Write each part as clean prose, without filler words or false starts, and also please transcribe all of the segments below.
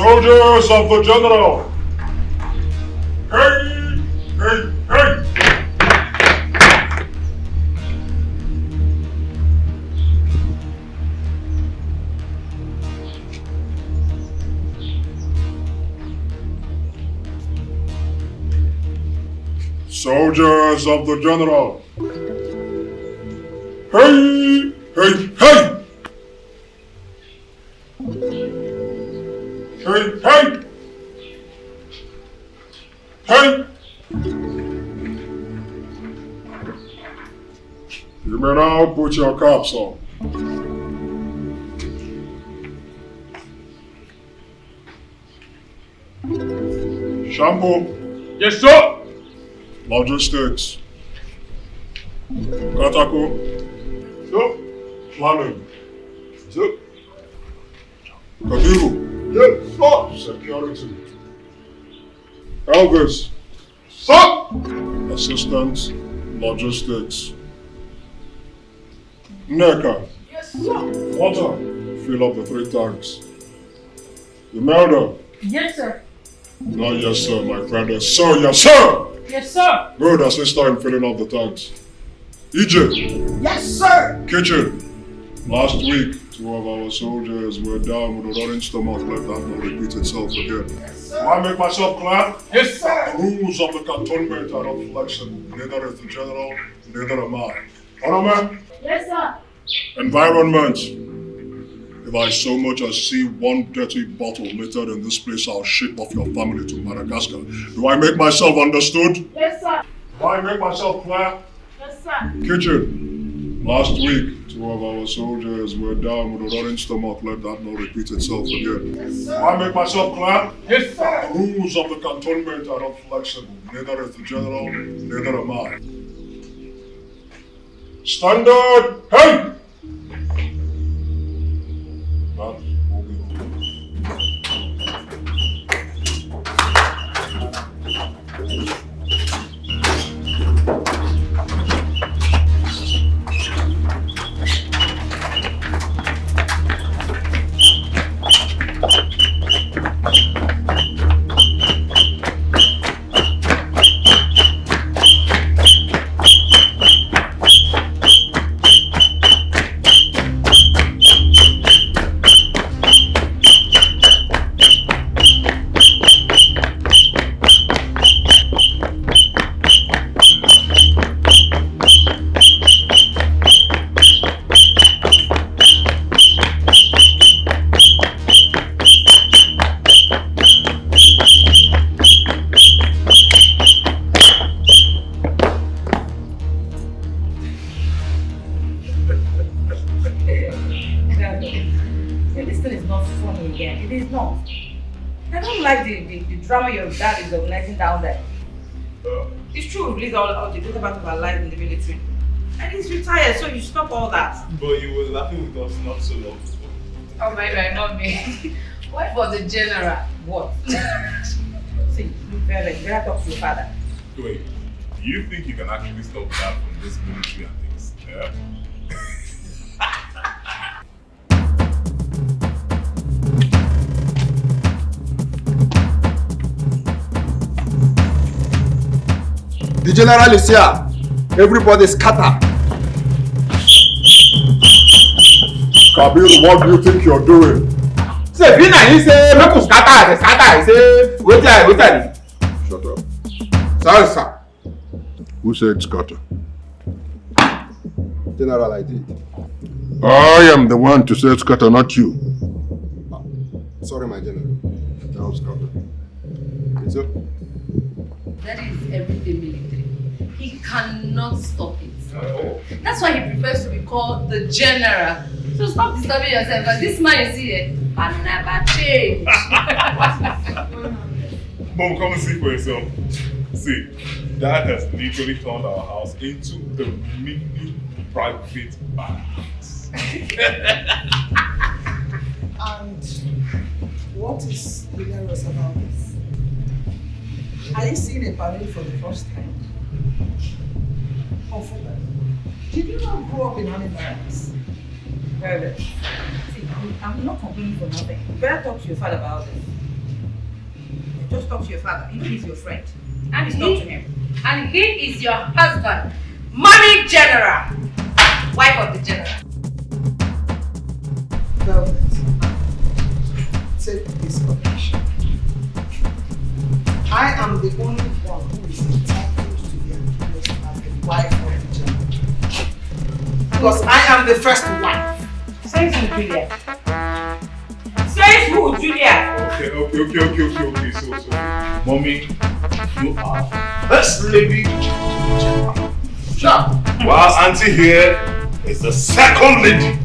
Soldiers of the General! Hey! Hey! Hey! Soldiers of the General! Hey! Hey! Hey! Hey! Hey! Hey! You may now put your caps on. Shampoo. Yes, sir. Logistics. Katako. So, Planning. so, Kadiru. yes, sir. Security. Elvis. Sir. Assistant. Logistics. Neka. Yes, sir. Water. Fill up the 3 tanks. Imelda. Yes, sir. Not yes, sir, my friend. Yes, sir. Yes, sir. Yes, sir. Good, assist her in filling up the tanks. EJ. Yes, sir. Kitchen. Last week, 2 of our soldiers were down with a running stomach. Let that not repeat itself again. Yes, Do sir. I make myself clear? Yes, sir. The rules of the cantonment are not flexible. Neither is the general, neither am I. Honorman, Yes, sir. environment. If I so much as see one dirty bottle littered in this place, I'll ship off your family to Madagascar. Do I make myself understood? Yes, sir. Do I make myself clear? Yes, sir. Kitchen. Last week, 2 of our soldiers were down with a running stomach. Let that not repeat itself again. Yes, Do sir. I make myself clear? Yes, sir. The rules of the cantonment are not flexible. Neither is the general, neither am I. Standard, hey! That will be all. This thing is not funny again. It is not. I don't like the drama your dad is organizing down there. It's true, release all the good about our life in the military. And he's retired, so you stop all that. But you were laughing with us not so long before. Oh my, not me. What for the general? What? See, look very talk to your father. Wait, do you think you can actually stop that from this military and things? Yeah? The general is here. Everybody scatter. Kabir, what do you think you're doing? Say, Bina, he say, make us scatter. They scatter. He say, wait there. Shut up. Sorry, sir. Who said scatter? General, I did. I am the one to say scatter, not you. Sorry, my general. That was scatter. Is it? That is everything military. He cannot stop it. Oh. That's why he prefers to be called the general. So stop disturbing yourself. But this man is here can never change. Mom, come and see for yourself. See, Dad has literally turned our house into the mini private barracks. And what is hilarious about this? Are you seeing a parade for the first time? Oh, for that. Did you not grow up in army barracks? Very well. See, I'm not complaining for nothing. You better talk to your father about this. Just talk to your father. He is your friend. And Please talk to him. And he is your husband. Mommy General. Wife of the General. Velvet, take this condition. I am the only one who is entitled to be addressed as the wife of the general. Because I am the first wife. Say it to Julia. Say it to Julia. Okay. So, mommy, you are first lady. Sure. While auntie here is the second lady.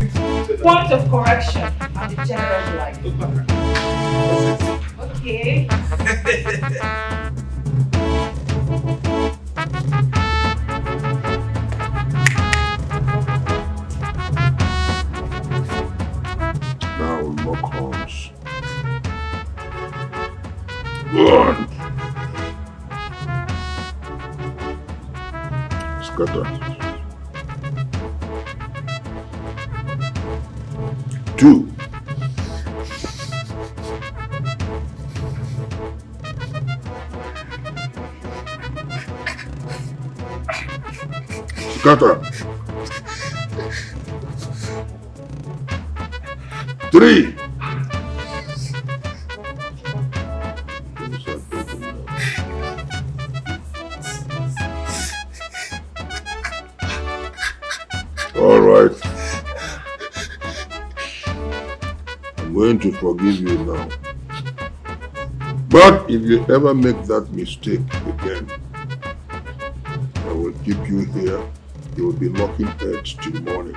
Point of correction. I'm the general's wife. Okay. Now lock horns. One. Scatter. 2. Scatter. 3. All right. I'm going to forgive you now. But if you ever make that mistake again, I will keep you here. You will be locking heads till morning.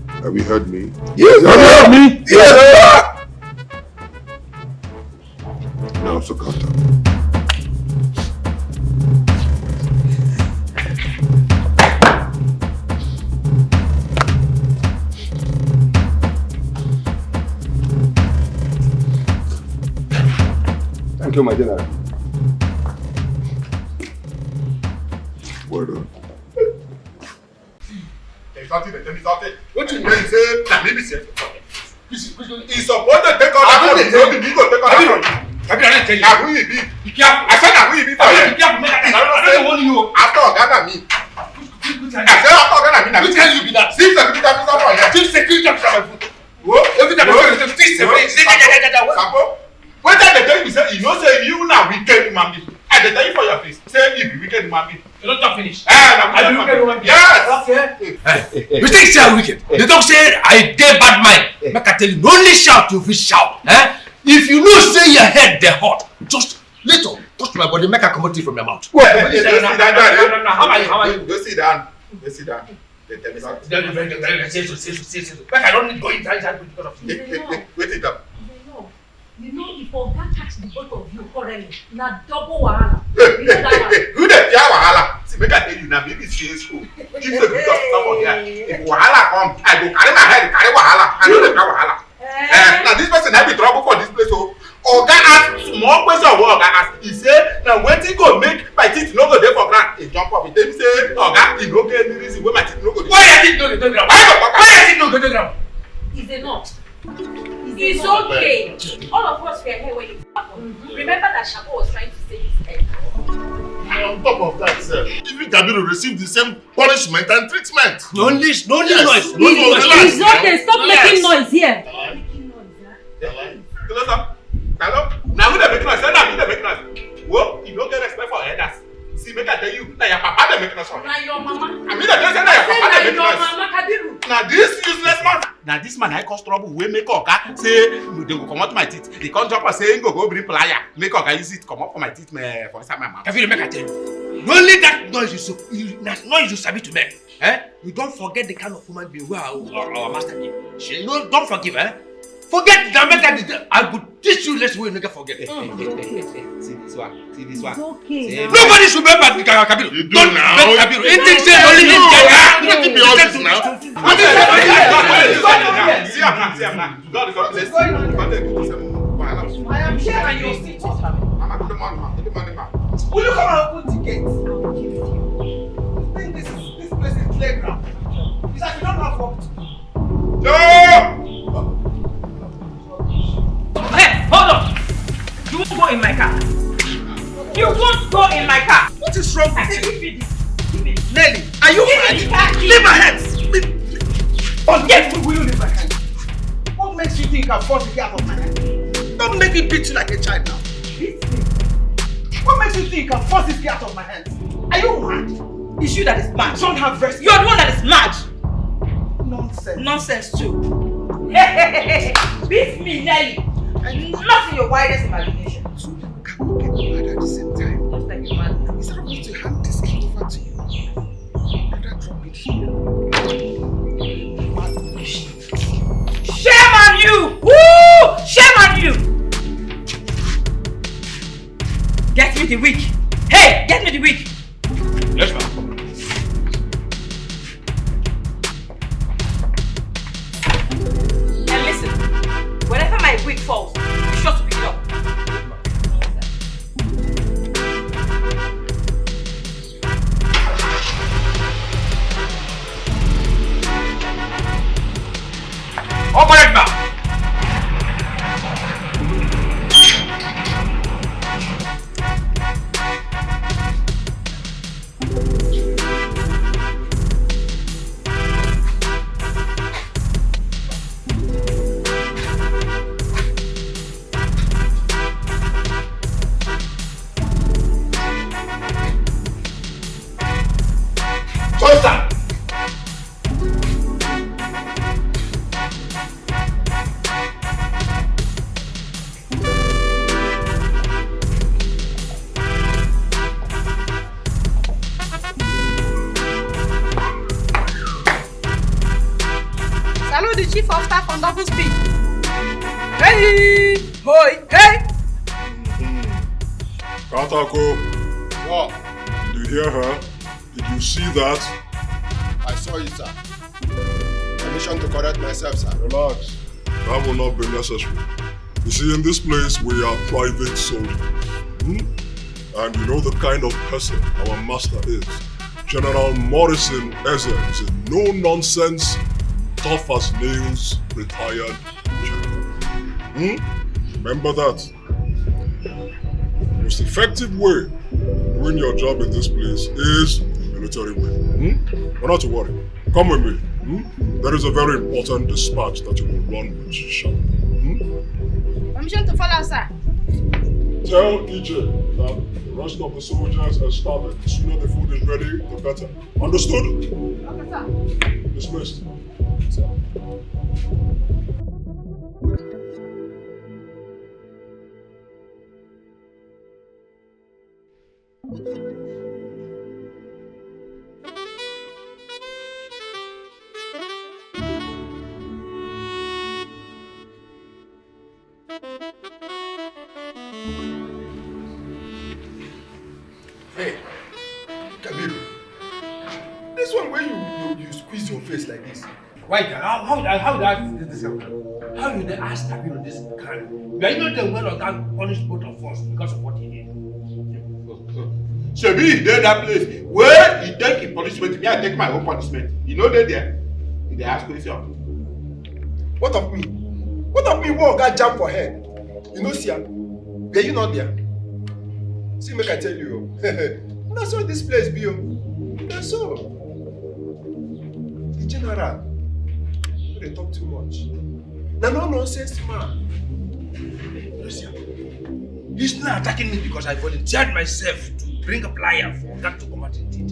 Have you heard me? Yes, have you heard me? Yes, now, Sakata. Thank you, my general. Well done. What you mean? Say, na me be say. He's supposed to take out that money. No, he go take out that money. I didn't tell you. Na who he be? Be careful. I said na who he be for Be here. careful, make that. I don't want you. After Oga na me. I said after Oga na me na me. Which kind you be that? Chief security officer for here. Chief security officer my foot. Wo? Every time I say chief security. Sapo. When they tell you say you know say you na wicked human being. I dey tell you for your face. Say you be wicked human being. You don't talk finish. Na I be wicked human being. Yes. You think say I wicked? They don't say I dey bad mind. Make I tell you, no only shout you fit shout. If you know say your head dey hot, just little touch my body, make I comot it from your mouth. Go sit down. How are you? Go sit down. Go sit down. They tell me something. Make I don't need go inside because of you. Wait it up. You know, if Oga catch the both of you currently, na double wahala. You know that one? Who the fear wahala? See, make I tell you now, maybe she is school. Keep the good stuff on here. If wahala come, I go carry my head, carry wahala. I know the fear wahala. Now this person have be trouble for this place. So, Oga ask small question what Oga ask. He say, now wetin go make my teeth no go dey for ground? He jump up. He tell me say, Oga, he no get any reason why my teeth no go dey. Why your teeth no go dey ground? Why your teeth no go dey ground? It's enough. It's okay. All of us were here when it happened. Remember that Shabo was trying to save his head. And on top of that, sir, even Kabiru received the same punishment and treatment. No noise. No relax. relax. It's okay. Stop making noise here. Close up. Hello? Now who dey make noise? Say na me dey make noise. Whoa, you no get respect for elders. See, make I tell you, na your papa dey make noise for you. Na your mama. I mean, say na your papa dey make your noise. mama Kabiru. Na this useless man. Na this man I cause trouble wey make Oga say they go comot my teeth. He come drop am say he go bring plier. Make Oga use it comot for my teeth for inside my mouth. Kabiru, make I tell you. Only that noise you sabi to make. You don't forget the kind of woman being who our master give. You know, don't forgive, Forget that, make that. I will teach you less way you never forget. See this one. It's okay. Nobody should remember Kabiru. You do Don't now. make Kabiru. It thinks say only him You can. keep your office now. See am now. God is bless you. I am here and you're still talking. Mama, good morning, ma. Will you come and open the gate? I will give you. You think this place is playground? It's like you don't have work to do. Hey, hold on! You won't go in my car. in my car. What is wrong I with said, you? give me this. Give me this. Nelly, are you Give me mad? the car key. Leave my hands. Forget me, will you leave my hand? What makes you think you can force the key out of my hand? Don't make me beat you like a child now. This thing. What makes you think you can force this key out of my hands? Are you mad? It's you that is mad. Don't have rest. You're the one that is mad. Nonsense. Nonsense too. Beat me, Nelly. And not in your wildest imagination. So you cannot get mad at the same time. Just like a mad. Instead of me to hand this key over to you, rather drop it here. Shame on you! Woo! Shame on you! Get me the wig. Hey, get me the wig. Yes, ma'am. And listen, whenever my wig falls, be sure to pick it up. Open it now! Johnson! Salute the chief of staff on double speed. Hey! Hoi! Hey! Katako, What? did you hear her? Did you see that? I saw you, sir. Permission to correct myself, sir. Relax. That will not be necessary. You see, in this place, we are private soldiers. And you know the kind of person our master is. General Morrison Eze is a no-nonsense, tough as nails, retired general. Remember that. The most effective way of doing your job in this place is the military way. But not to worry. Come with me. There is a very important dispatch that you will run with sharp. Permission to follow, sir. Tell EJ that the rest of the soldiers are starving. The sooner the food is ready, the better. Understood? Okay, sir. Dismissed. Hey, Kabiru. This one where you squeeze your face like this. Why? How did this happen? How did they ask Kabiru this crime? You are not the one of that punished both of us because of what he did. Shebi, he did that place where he take his punishment, me I take my own punishment. You know they there. They ask question. What of me? What of me? One got jam for head. You know, see, were you not there? See, make I tell you. That's how this place be. That's so. The general, they talk too much. No nonsense, man. He's not attacking me because I volunteered myself to bring a plier for that to come out and did.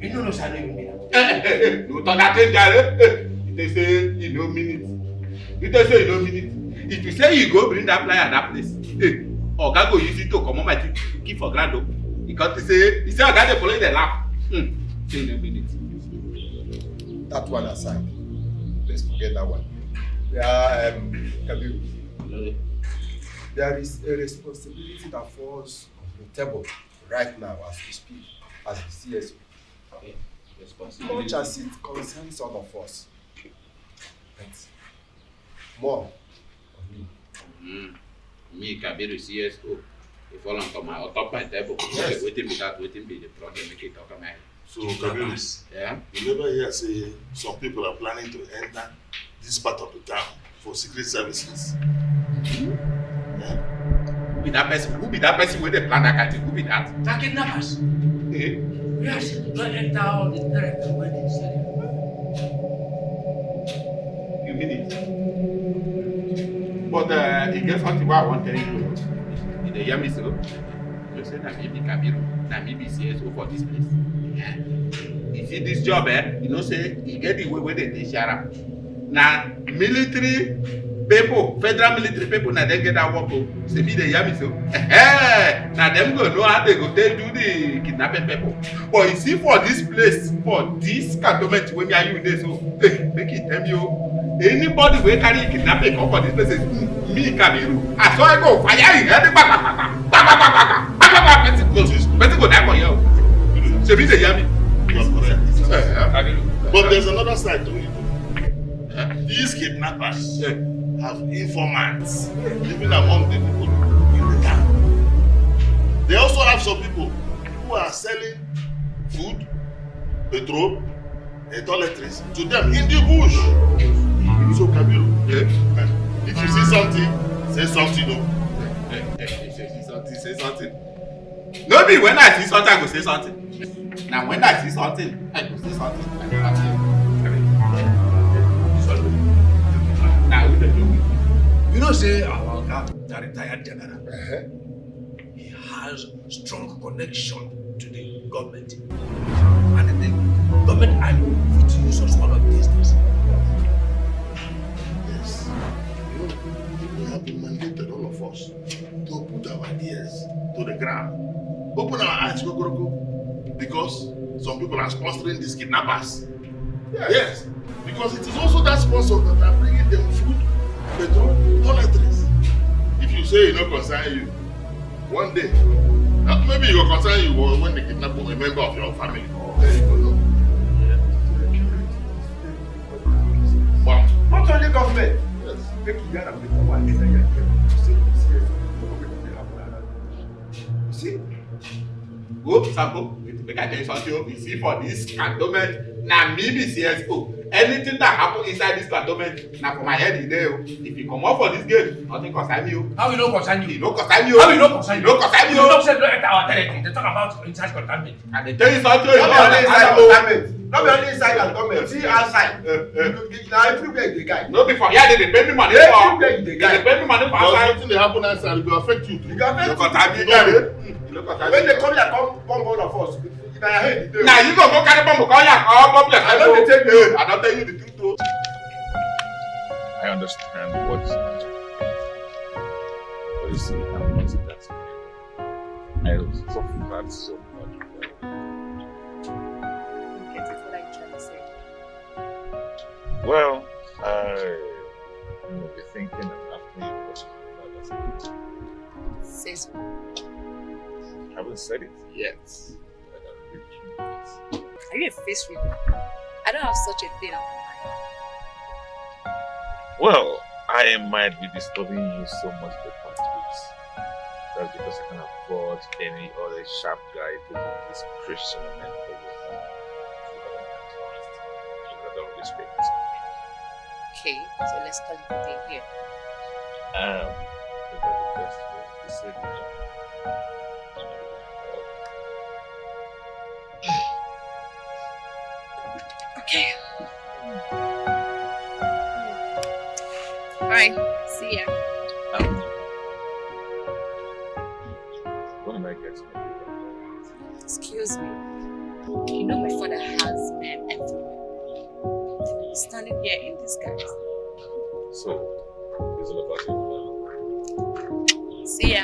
You know, I don't even mean that. No talk that thing there. They say you no mean it. You say you no mean it. If you say you go bring that plier at that place, Oga go use it to come on my keep for grand. Because he say Oga dey follow the laugh. Say you no mean it. That one aside. Let's forget that one. Yeah, Kabiru. There is a responsibility that falls on the table right now as we speak, as the CSO. Okay. Much as it concerns all of us. But more on me. Me, Kabiru, CSO. If all on top my table, yes. Waiting be that, waiting be the problem, make it talk about. So, Kabiru, Yeah. you never hear say some people are planning to enter this part of the town for secret services. Yeah? be that person? Who be that person with the plan that kind of thing? Who be that? The kidnappers. Eh? Yes, don't enter all the director when they say. You mean it? But he gets something what I want to tell you. Did they hear me so? You say that maybe Kabiru, that maybe CSO for this place. Yeah. You see this job, you know, say he get the way where they share up. Now, military people, federal military people, now they get that work. Say me they hear me so. Now them go know how they go they do the kidnapping people. But you see for this place, for this cantonment when me and you there, so make it tell you. Anybody will carry kidnapping come for this place is me Kabiru. I saw I go fire in head better go die for you. So me they hear me. But there's another side to it. These kidnappers have informants living among the people in the town. They also have some people who are selling food, petrol, and toiletries to them in the bush. So Kabiru, if you see something, say something. Say something. No be when I see something, I go say something. Now when I see something, I go say something. Now we don't do. You know, say our guy, the retired general, he has strong connection to the government, and the government I will to use us one of these days. Yes. You know, we have been mandated, all of us, to put our ideas to the ground. Open our eyes, go. Because some people are sponsoring these kidnappers. Yes. Because it is also that sponsor that are bringing them food, petrol, toiletries. If you say it don't concern you, one day, maybe it will concern you when they kidnap a member of your family. There you go. No. Wow. Not only government. Yes. See? Go, Sampo. Make I tell you something. You see for this cantonment, now me be CSO. Anything that happen inside this cantonment, now for my head in there. If you come out for this gate, nothing concern you. How will not concern you? It don't concern you. How will not concern you? It don't concern you. You don't say don't enter our territory. They talk about inside containment. And they tell you something. Not be only inside containment. Not be only inside containment. See outside. Now everywhere the guy. No be for here they pay me money for. Everywhere the guy. They pay me money for Because outside. something that happen outside will affect you too. You can You make concern me. when they come here, come bomb all of us. In our head, Now you go carry bomb, call ya, call bomb. I don't tell you. I don't tell you the truth. I understand what you see, I'm not that. I suffered so much. You get it what I'm trying to say. Well, I will be thinking and asking you questions. Says I haven't said it yet. are you a face reader? I don't have such a thing on my mind. Well, I might be disturbing you so much the past weeks. That's because I can't afford any other sharp guy to do this Christian and don't respect this. Okay, so let's call it a day here. Is that the best way to say it? Okay. Alright, see ya. What am I getting? Excuse me. You know my father has men everywhere. Standing here in disguise. So, it's all about it. See ya.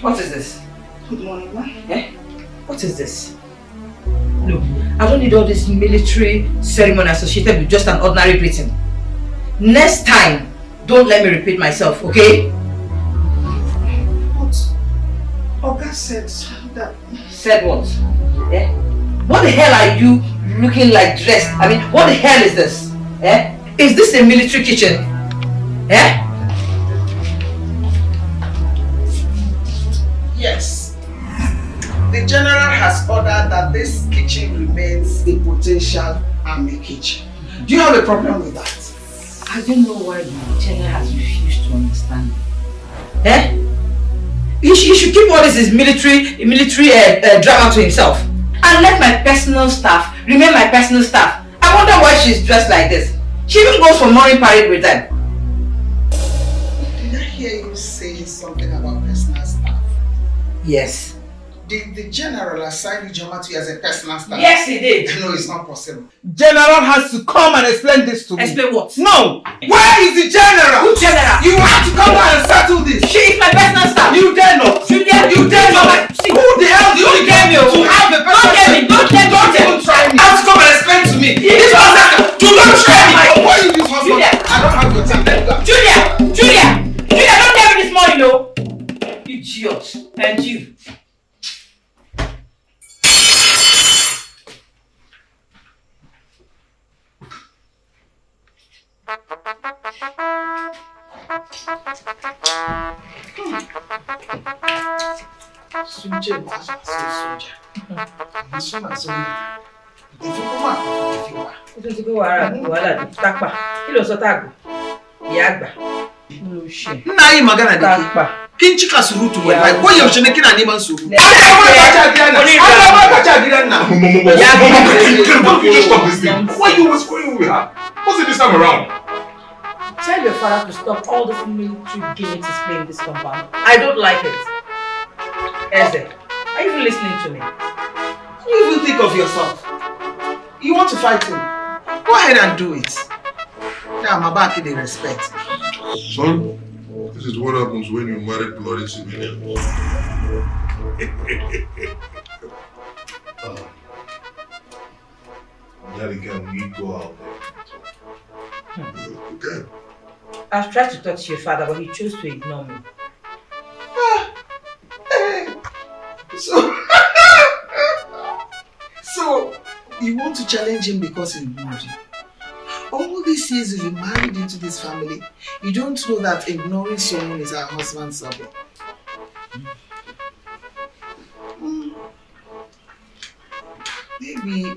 What is this? Good morning, ma. Eh? What is this? No, I don't need all this military ceremony associated with just an ordinary greeting. Next time, don't let me repeat myself, okay? But Oga said that. Said what? Eh? What the hell are you looking like dressed? I mean, what the hell is this? Eh? Is this a military kitchen? Eh? Yes. The general has ordered that this kitchen remains a potential army kitchen. Do you have a problem with that? I don't know why the general has refused to understand me. Eh? He should keep all this military drama to himself. And let my personal staff remain my personal staff. I wonder why she's dressed like this. She even goes for morning parade with them. Did I hear you say something about personal staff? Yes. Did the general assign Ijoma to you as a personal staff? Yes, he did. No, it's not possible. General has to come and explain this to me. Explain what? No! Where is the general? Who general? You have to come down and settle this. She is my personal staff. You dare not. You dare not. See, who the hell do you get me to have a personal Don't get me. Don't even try me. Have to come and explain to me. This one second. Do not try me. Why you use husband? Julia. I don't have your time. Let me go. Julia, don't get me this morning, no. Idiot. And you. Soldier was a soldier. This one is a if you Ó tún ti gbé wàhálà dé tápà. Kí ló sọ táàgù? Ìyá àgbà. Mo ṣe. Nna yi magana da ke. Tápà. Kin cika surutu wallahi. Ko yaushe ne kina neman su. I Why you always going with her? What's it this time around? Tell your father to stop all this military gimmicks displaying in this compound. I don't like it. Eze, are you even listening to me? What do you even think of yourself? You want to fight him? Go ahead and do it. Yeah, my back they respect. Son, this is what happens when you marry bloody civilians. Daddy, can we go out there? Okay. I've tried to talk to your father, but he chose to ignore me. So you want to challenge him because he ignored you? All these years you've been married into this family, you don't know that ignoring someone is our husband's subject. Maybe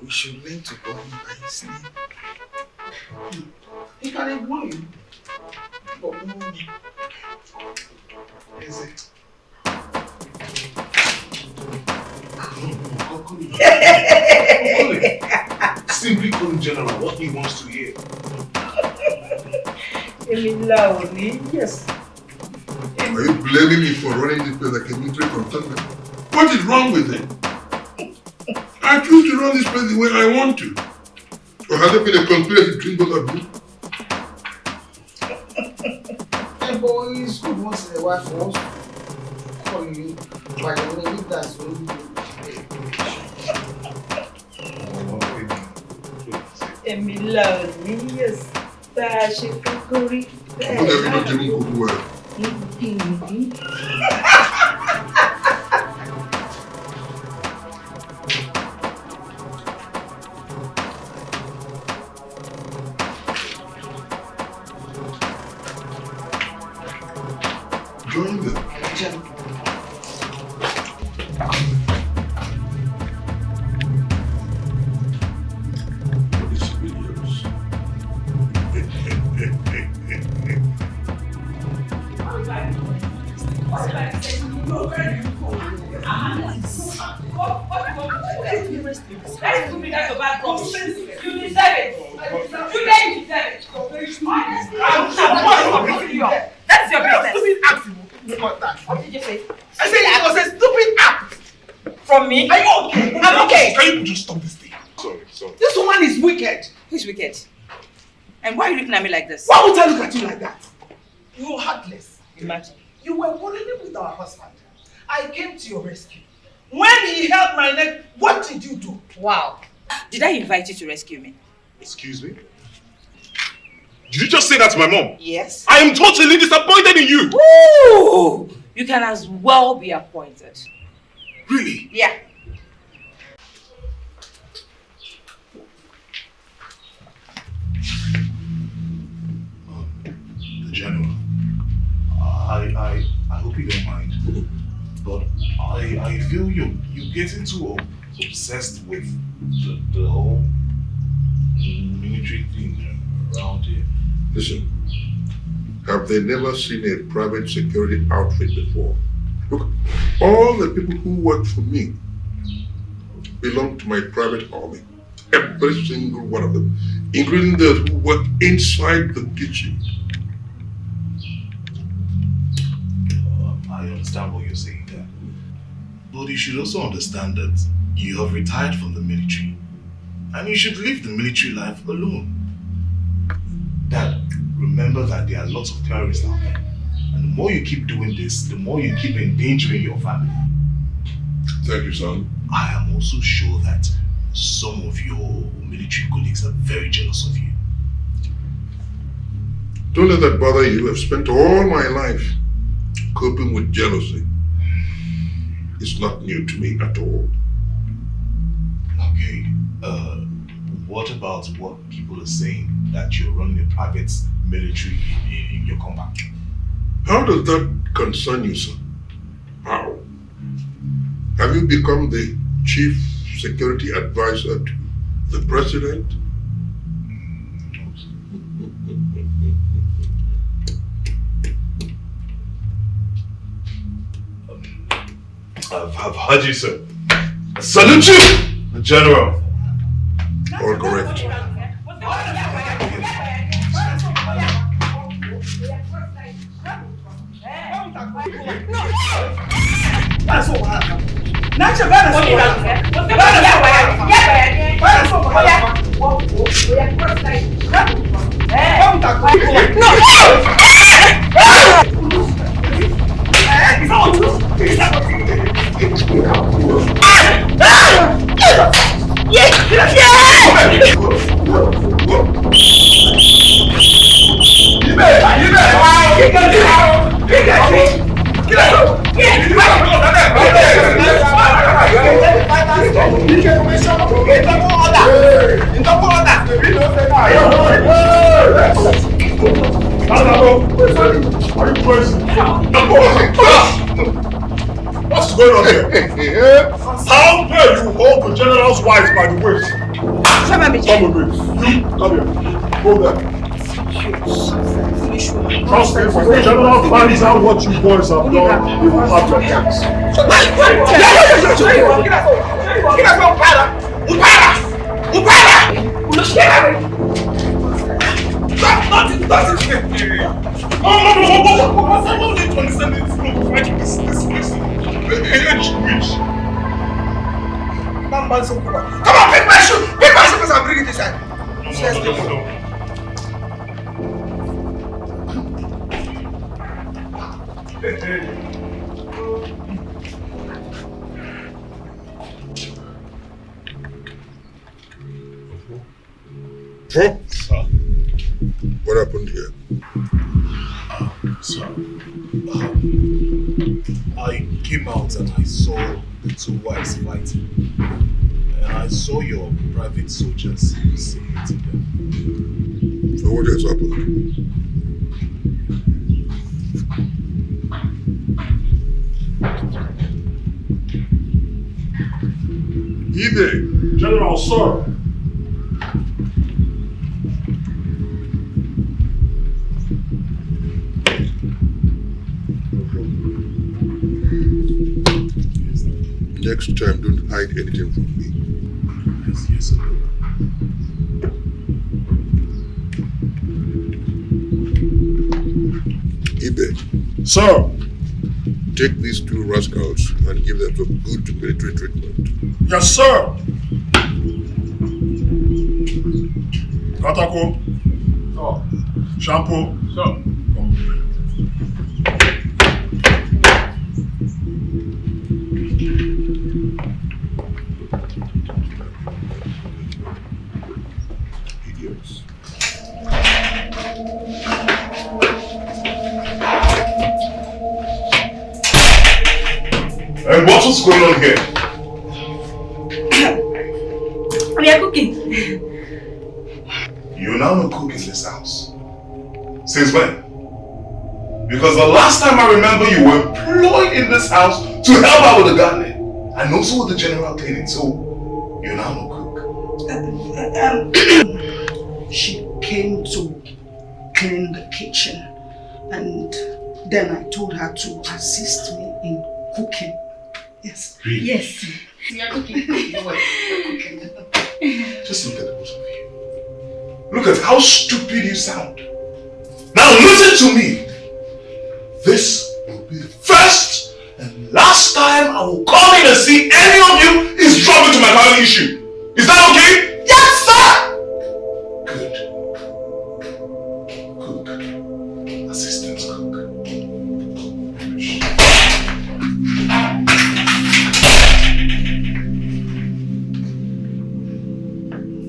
we should learn to call him by his name. He can ignore you, but no me. Is it? Simply call him General what he wants to hear. Yes. Are you blaming me for running this place like a military containment? What is wrong with it? I choose to run this place the way I want to. Or has there been a conspiracy between both of you? Hey boy, it's good once in a while for us to call you by your name if that's what you do. Yes. Put everybody in cook well. Join them. That's your business. What did you say? I said it was a stupid act. From me? Are you okay? I'm okay. Can you just stop this thing? Sorry. This woman is wicked. Who's wicked? And why are you looking at me like this? Why would I look at you like that? You're heartless. Imagine. You were quarreling with our husband. I came to your rescue. When he held my neck, what did you do? Wow. Did I invite you to rescue me? Excuse me? Did you just say that to my mom? Yes. I am totally disappointed in you! Ooh! You can as well be appointed. Really? Yeah. The General. I hope you don't mind. But I feel you're getting too obsessed with the whole military thing around here. Listen, have they never seen a private security outfit before? Look, all the people who work for me belong to my private army. Every single one of them, including those who work inside the kitchen. I understand what you're saying there. But you should also understand that you have retired from the military and you should leave the military life alone. Dad, remember that there are lots of terrorists out there. And the more you keep doing this, the more you keep endangering your family. Thank you, son. I am also sure that some of your military colleagues are very jealous of you. Don't let that bother you. I've spent all my life coping with jealousy. It's not new to me at all. Okay, what about what people are saying that you're running a private military in your compound? How does that concern you, sir? How? Have you become the chief security advisor to the president? I've heard you, sir. I salute you, the general. All correct. What's going on here? How dare you hold the general's wife by the waist? Come with me. You, come here. Go there. Trust me, when the general finds out what you boys have done, he will have your chance. Come on, pick my shoe! Pick my shoe because I'm bringing this side. Sir? What happened here? Sir, I came out and I saw the two wives fighting. And I saw your private soldiers simulating them. So what has happened? Ide, General, sir. Next time, don't hide anything from me. Yes, sir. Ibe. Sir. Take these two rascals and give them some good military treatment. Yes, sir. Katako. Sir. Shampoo. Sir. Idiots. And what's going on here? We are cooking. You now know cook in this house. Since when? Because the last time I remember you were employed in this house to help out with the gardening and also with the general cleaning, so you're now no cook. She came to clean the kitchen and then I told her to assist me in cooking. Yes. Really? Yes. You are cooking. Just look at the both of you. Look at how stupid you sound. Now listen to me. This will be the first and last time I will come in and see any of you is trouble to my family issue. Is that okay? Yes, sir! Good. Cook. Assistant cook. Finish.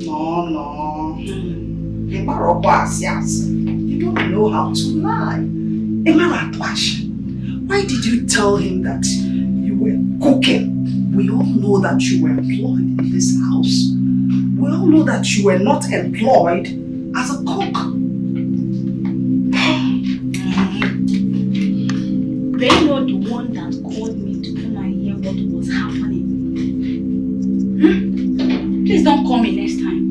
No. You don't know how to lie. Why did you tell him that you were cooking? We all know that you were employed in this house. We all know that you were not employed as a cook. They're not the one that called me to come and hear what was happening. Please don't call me next time.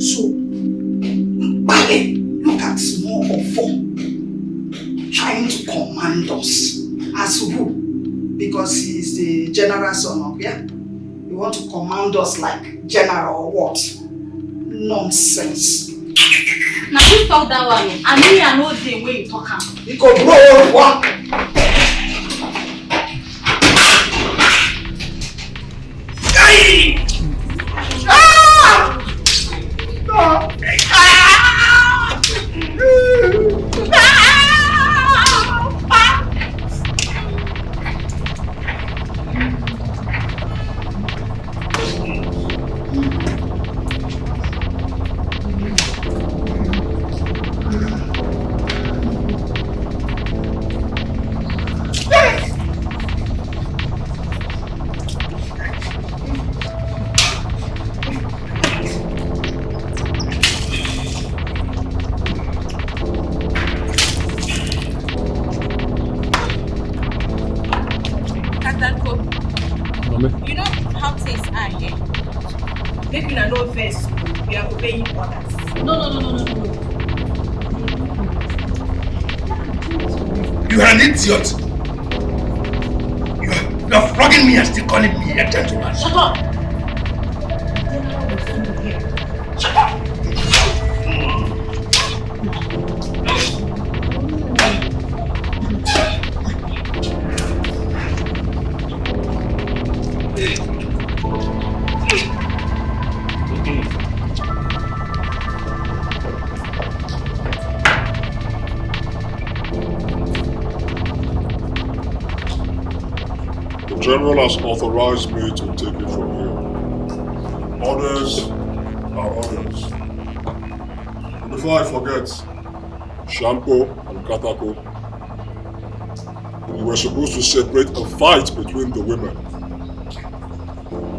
So, look at small Ofo trying to command us. As who? Because he is the general son of here. You want to command us like general or what? Nonsense. Now you talk that one. I mean, I know the way you talk. Because bro, what? You know how things are here. Maybe you know first, we are obeying orders. No. You are an idiot. You are flogging me and still calling me a gentleman. Shut up. Shut up. The General has authorized me to take it from here. Orders are orders. And before I forget, Shampo and Katako, you were supposed to separate a fight between the women.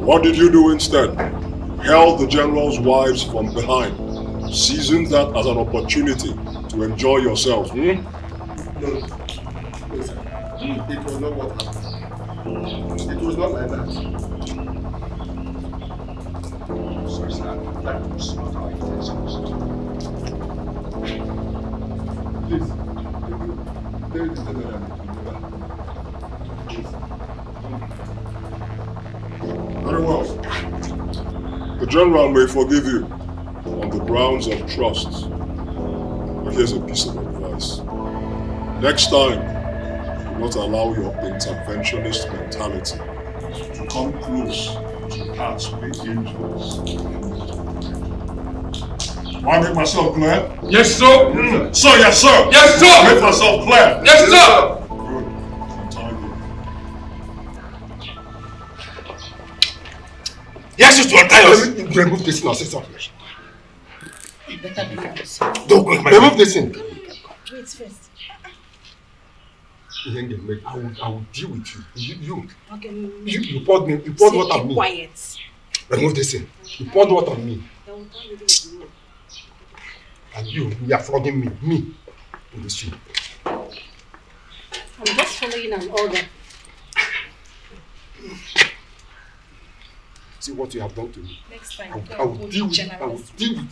What did you do instead? You held the General's wives from behind, seizing that as an opportunity to enjoy yourselves. No. Listen, it was not what happened. It was not like that. Sorry, sir. That was not our intentions. Please, tell the general. Very well. The General may forgive you on the grounds of trust. But here's a piece of advice. Next time, do not allow your interventionist mentality to come close to hearts with angels. Want to make myself clear? Yes, sir. Sir, yes, sir. Yes, sir. Make myself clear. Yes, sir. Good. I'm telling you. Yes, to untie us. Remove this thing and say something. You better be honest. Don't go in my Remove this thing. Wait first. I will deal with you. Okay. You poured water on me. Quiet. Remove this thing. You poured water on me. They will tell you this. And you are flogging me in the street. I'm just following an order. See what you have done to me. Next time, I will deal with all of you.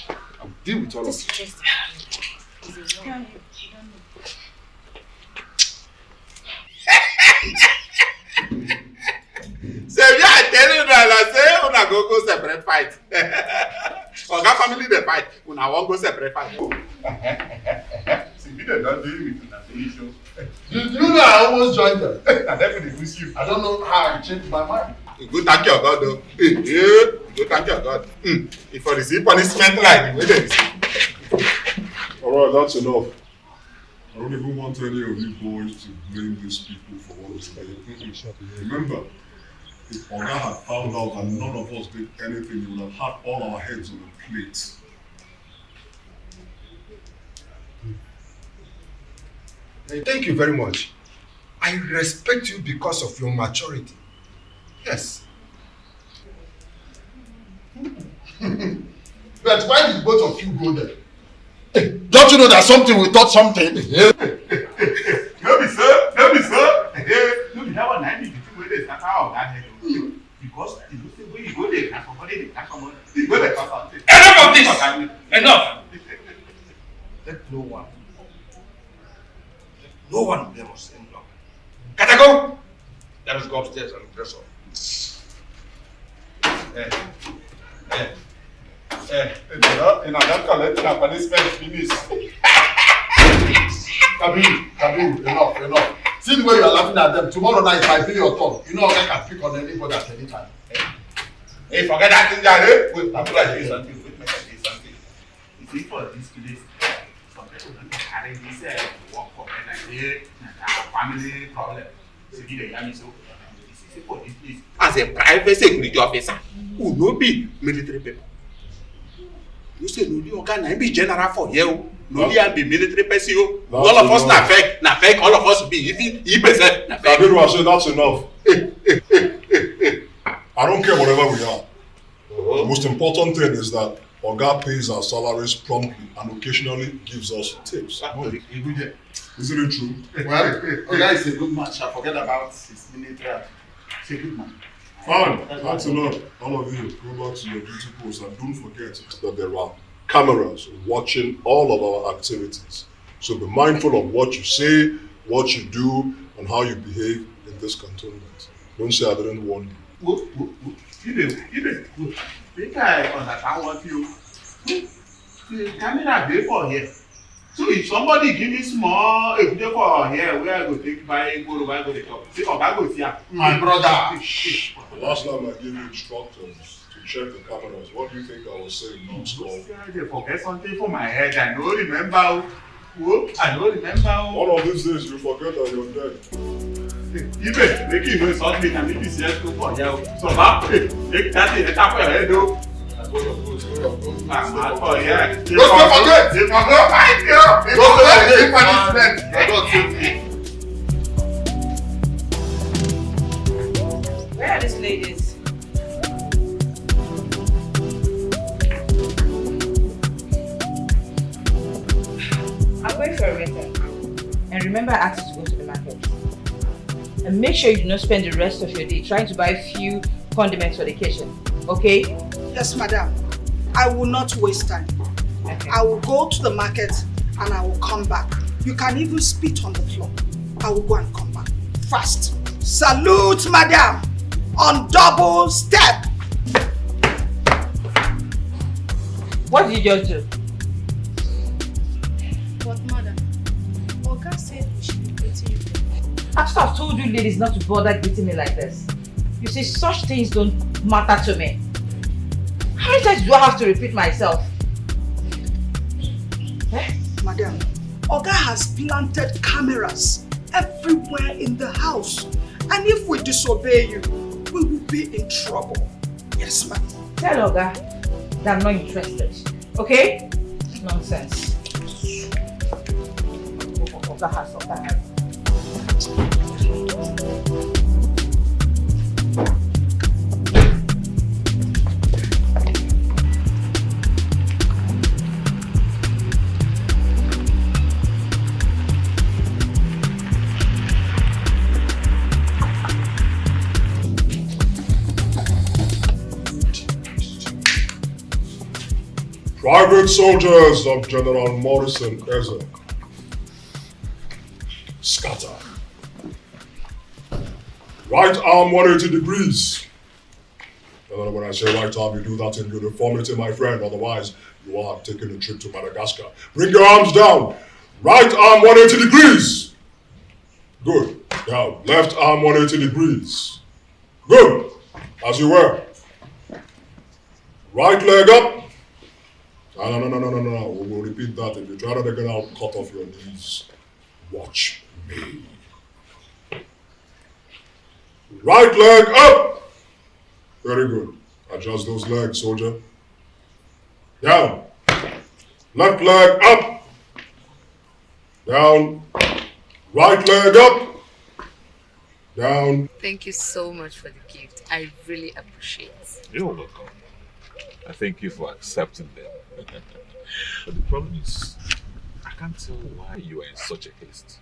I will deal with all of you. Say, yeah, I tell you that I say, una go separate fight. Oga family dey fight, una wan go separate fight. See, you don't deal with the issue. You know I almost joined them. I definitely miss you. I don't know how I changed my mind. You go thank your God though. You go thank your God. If you receive punishment like the way they receive. Alright, that's enough. I don't even want any of you boys to blame these people for what they did. Remember, if Oga had found out that none of us did anything, he would have had all our heads on the plate. Hey, thank you very much. I respect you because of your maturity. Yes. But why did both of you go there? Hey, don't you know that something will touch something? No be sir. No be that one. I need to wait start out that head. Because you know say when you go there, somebody dey catch someone. You go there catch something. Enough of this! Enough! Let no one blame us any longer. Katago! Let us go upstairs and dress up. You know that collecting a punishment finish. Kabiru, enough. See the way you are laughing at them. Tomorrow night, if I feel your tongue, you know I can pick on anybody at any time. Hey, forget that thing, Jare. Wait, I'm going to say something. You see, for this place, some people don't carry this work for NIA, family problem. So, you hear me so? This is for this place. As a private security officer, who no be military people. You say no be oga na be general for here o. No be military person o. All of us na fake, all of us be even he person na fake. Kabiru, I say that's enough. I don't care whatever we are. The most important thing is that Oga pays our salaries promptly and occasionally gives us tips. Isn't it true? Well, Oga is a good man. I forget about his military. He's a good man. Fine, that's enough. All of you, go back to your duty post and don't forget that there are cameras watching all of our activities. So be mindful of what you say, what you do, and how you behave in this cantonment. Don't say I didn't warn you. You think I understand what you. The camera dey for here. So if somebody give me small a video for here where I go take buy go the top. See Oga go see am. My brother. The last time I gave you instructions to check the cameras, what do you think I was saying non-stop? They forget something for my head. I don't remember. I don't remember. One of these days you forget that you're dead. Even make you know something and make you see us go for here. So now take that in the top of your head though. Where are these ladies? I'm going for a meeting. And remember I asked you to go to the market. And make sure you do not spend the rest of your day trying to buy a few condiments for the kitchen. Okay? Yes, madam. I will not waste time. Okay. I will go to the market and I will come back. You can even spit on the floor. I will go and come back. Fast. Salute, madam. On double step. What did you just do? But madam, Oga said we should be greeting you. After I've told you ladies not to bother greeting me like this. You see, such things don't matter to me. How many times do I have to repeat myself? Madam, Oga has planted cameras everywhere in the house. And if we disobey you, we will be in trouble. Yes, ma'am. Tell Oga that I'm not interested. Okay? Nonsense. Oga has. Private soldiers of General Morrison Eze. Scatter. Right arm 180 degrees. And when I say right arm, you do that in uniformity, my friend. Otherwise, you are taking a trip to Madagascar. Bring your arms down. Right arm 180 degrees. Good. Now, left arm 180 degrees. Good. As you were. Right leg up. No. We will repeat that. If you try that again, I'll cut off your knees. Watch me. Right leg up. Very good. Adjust those legs, soldier. Down. Left leg up. Down. Right leg up. Down. Thank you so much for the gift. I really appreciate it. You're welcome. I thank you for accepting them. But the problem is, I can't tell why you are in such a haste.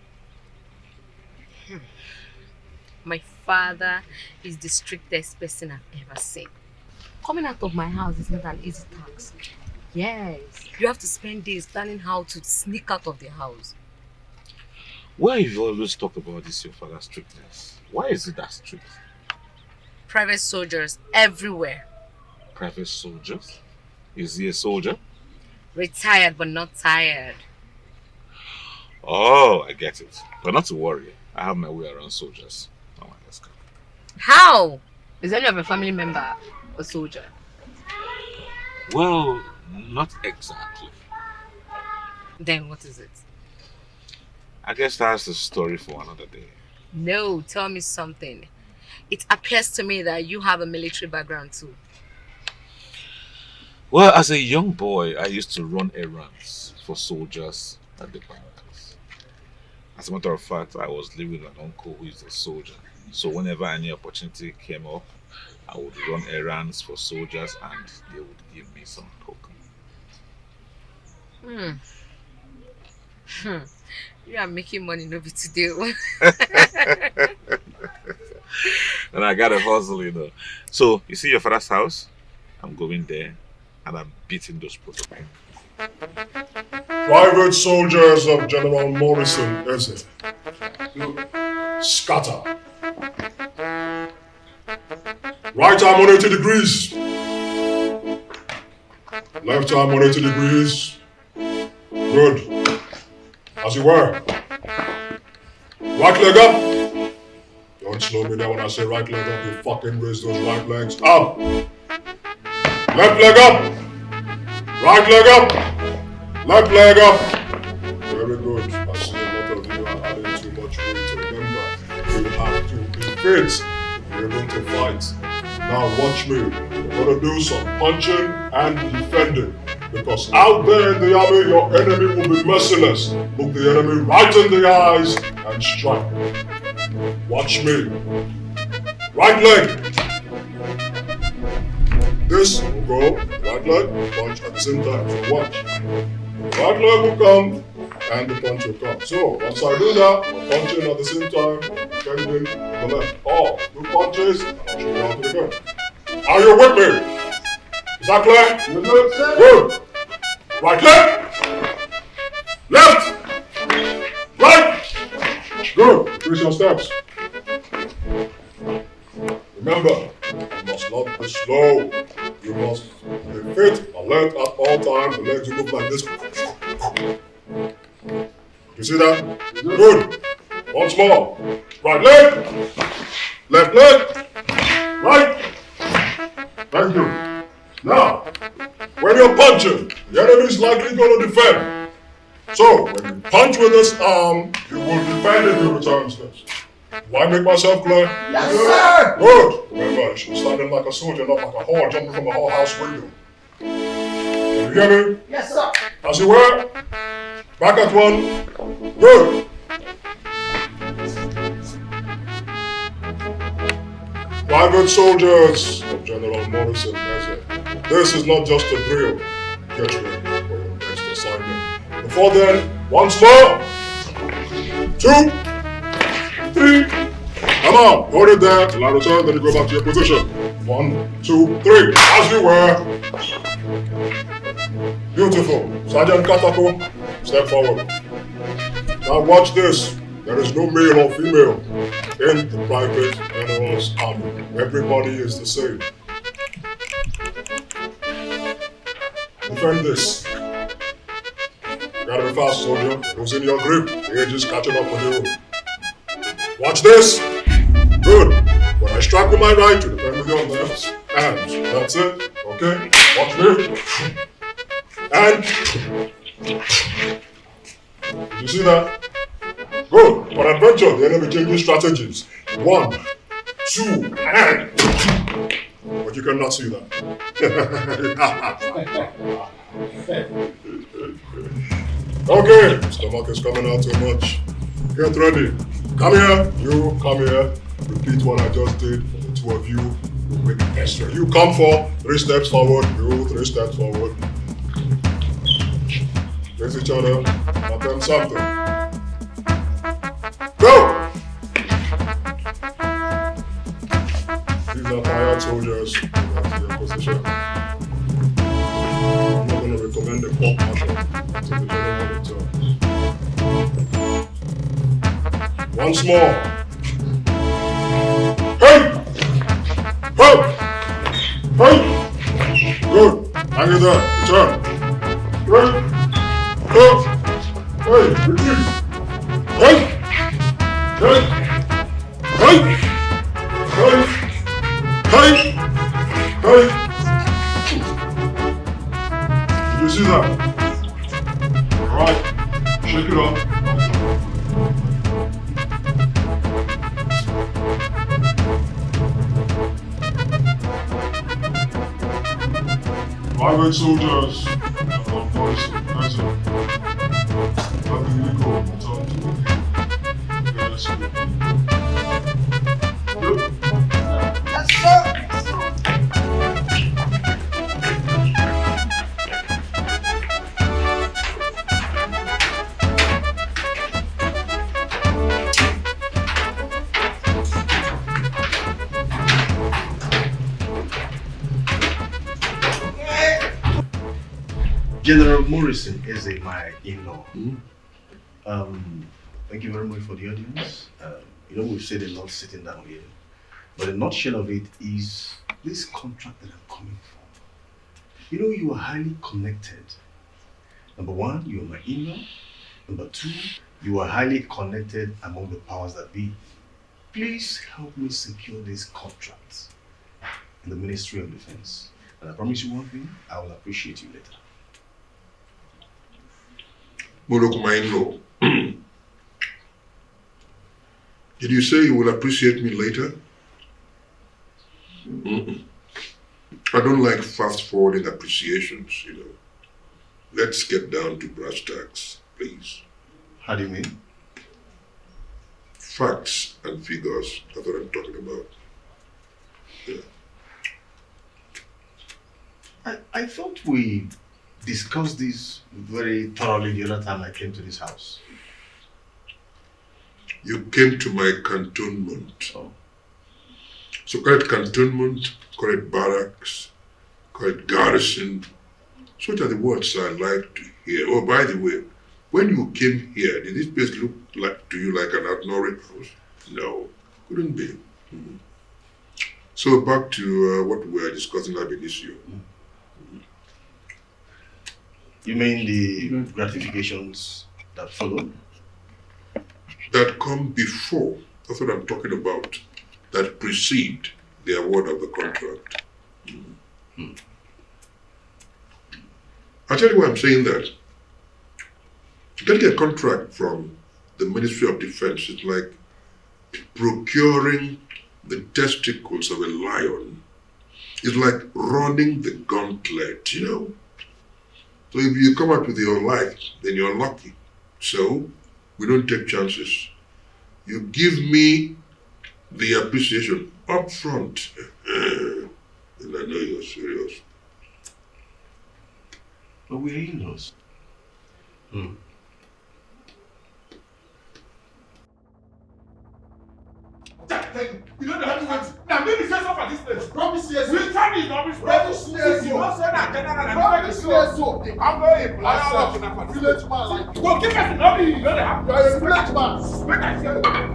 My father is the strictest person I've ever seen. Coming out of my house is not an easy task. Yes, you have to spend days planning how to sneak out of the house. Why you always talk about this, your father's strictness? Why is it that strict? Private soldiers everywhere. Private soldiers? Is he a soldier? Retired but not tired. Oh, I get it. But not to worry. I have my way around soldiers. Oh my God. How? Is any of your family member a soldier? Well, not exactly. Then what is it? I guess that's a story for another day. No, tell me something. It appears to me that you have a military background too. Well, as a young boy, I used to run errands for soldiers at the banks. As a matter of fact, I was living with an uncle who is a soldier. So whenever any opportunity came up, I would run errands for soldiers and they would give me some token. You are making money no be today. And I got a hustle, you know. So, you see your father's house? I'm going there and I'm beating those protocols. Private soldiers of General Morrison Eze. Scatter. Right arm 180 degrees. Left arm 180 degrees. Good. As you were. Right leg up. Don't slow me down when I say right leg up. You fucking raise those right legs up. Left leg up. Right leg up. Left leg up. Very good. I see a lot of you are adding too much weight. Remember, you have to be fit to be able to fight. Now watch me. We're gonna do some punching and defending. Because out there in the army, your enemy will be merciless. Look the enemy right in the eyes and strike. Watch me. Right leg. This will go, right leg, punch at the same time. So watch. Right leg will come and the punch will come. So once I do that, I'm punching at the same time, defending the left. Oh, 2 punches, and I'll show you how to defend. Are you with me? Is that clear? You good? Good. Right leg. Left. Right. Good. Increase your steps. Remember, you must not be slow. You must be fit, alert at all times. The legs will move like this. You see that? Good. Once more. Right leg. Left leg. Right. Thank you. Now, when you're punching, the enemy is likely going to defend. So, when you punch with this arm, you will defend in your return steps. Do I make myself clear? Yes, sir! Good. Remember, you should stand in like a soldier, not like a whore jumping from a whorehouse window. Can you hear me? Yes, sir. As you were. Back at 1. Good. Private soldiers of General Morrison Eze. This is not just a drill. Get ready for your next assignment. Before then, once more. 2, 3. Come on, hold it there till I return, then you go back to your position. 1, 2, 3. As you were. Beautiful. Sergeant Katako, step forward. Now watch this. There is no male or female in the private general's army. Everybody is the same. Defend this. You gotta be fast, soldier. Losing your grip. The age is catching up with you. Watch this. Good. When I strike with my right, you defend with your left hand. That's it. Okay? Watch this. And did you see that? Good. For adventure, the enemy changes strategies. 1, 2, and. But you cannot see that. Okay, stomach is coming out too much. Get ready. Come here. You come here. Repeat what I just did. The two of you will make it extra. You come for 3 steps forward. You 3 steps forward. Face each other. And then something. Go! These are tired soldiers. That's their position. I'm not going to recommend the court martial until the general returns. Once more. Hey! Hey! Hey! Good. Hang it there. Return. Right. Go. Hey, retreat. Hey! Hey! Hey! Hey! Hey! Hey! Did you see that? Alright. Shake it up. Private soldiers. That's it. How do you go? Talk to me. Okay, let's go. Good. Yes, sir. General Morrison is my in-law. Thank you very much for the audience. We've said a lot sitting down here, but the nutshell of it is this contract that I'm coming for. You are highly connected. Number 1, you are my in-law. Number 2, you are highly connected among the powers that be. Please help me secure this contract in the Ministry of Defense. And I promise you one thing, I will appreciate you later. Molok, my in-law. Did you say you will appreciate me later? I don't like fast-forwarding appreciations, Let's get down to brass tacks, please. How do you mean? Facts and figures, that's what I'm talking about. Yeah. I thought we discussed this very thoroughly the other time I came to this house. You came to my cantonment. Oh. So call it cantonment, call it barracks, call it garrison. Such are the words I like to hear. Oh, by the way, when you came here, did this place look like to you like an ordinary house? No, couldn't be. So back to what we were discussing ab initio. You mean the gratifications that follow? That come before, that's what I'm talking about, that precede the award of the contract. I'll tell you why I'm saying that. Getting a contract from the Ministry of Defense is like procuring the testicles of a lion. It's like running the gauntlet, So if you come out with your life, then you're lucky. So we don't take chances. You give me the appreciation up front, and I know you're serious. But we're in-laws. You don't have to wait. Now, maybe say so for this place. Promise yes. We tell me, promise. Promise yes. You don't say that general. Promise so. I'm very village man like you. Go keep it. No, you don't have. You are a village man.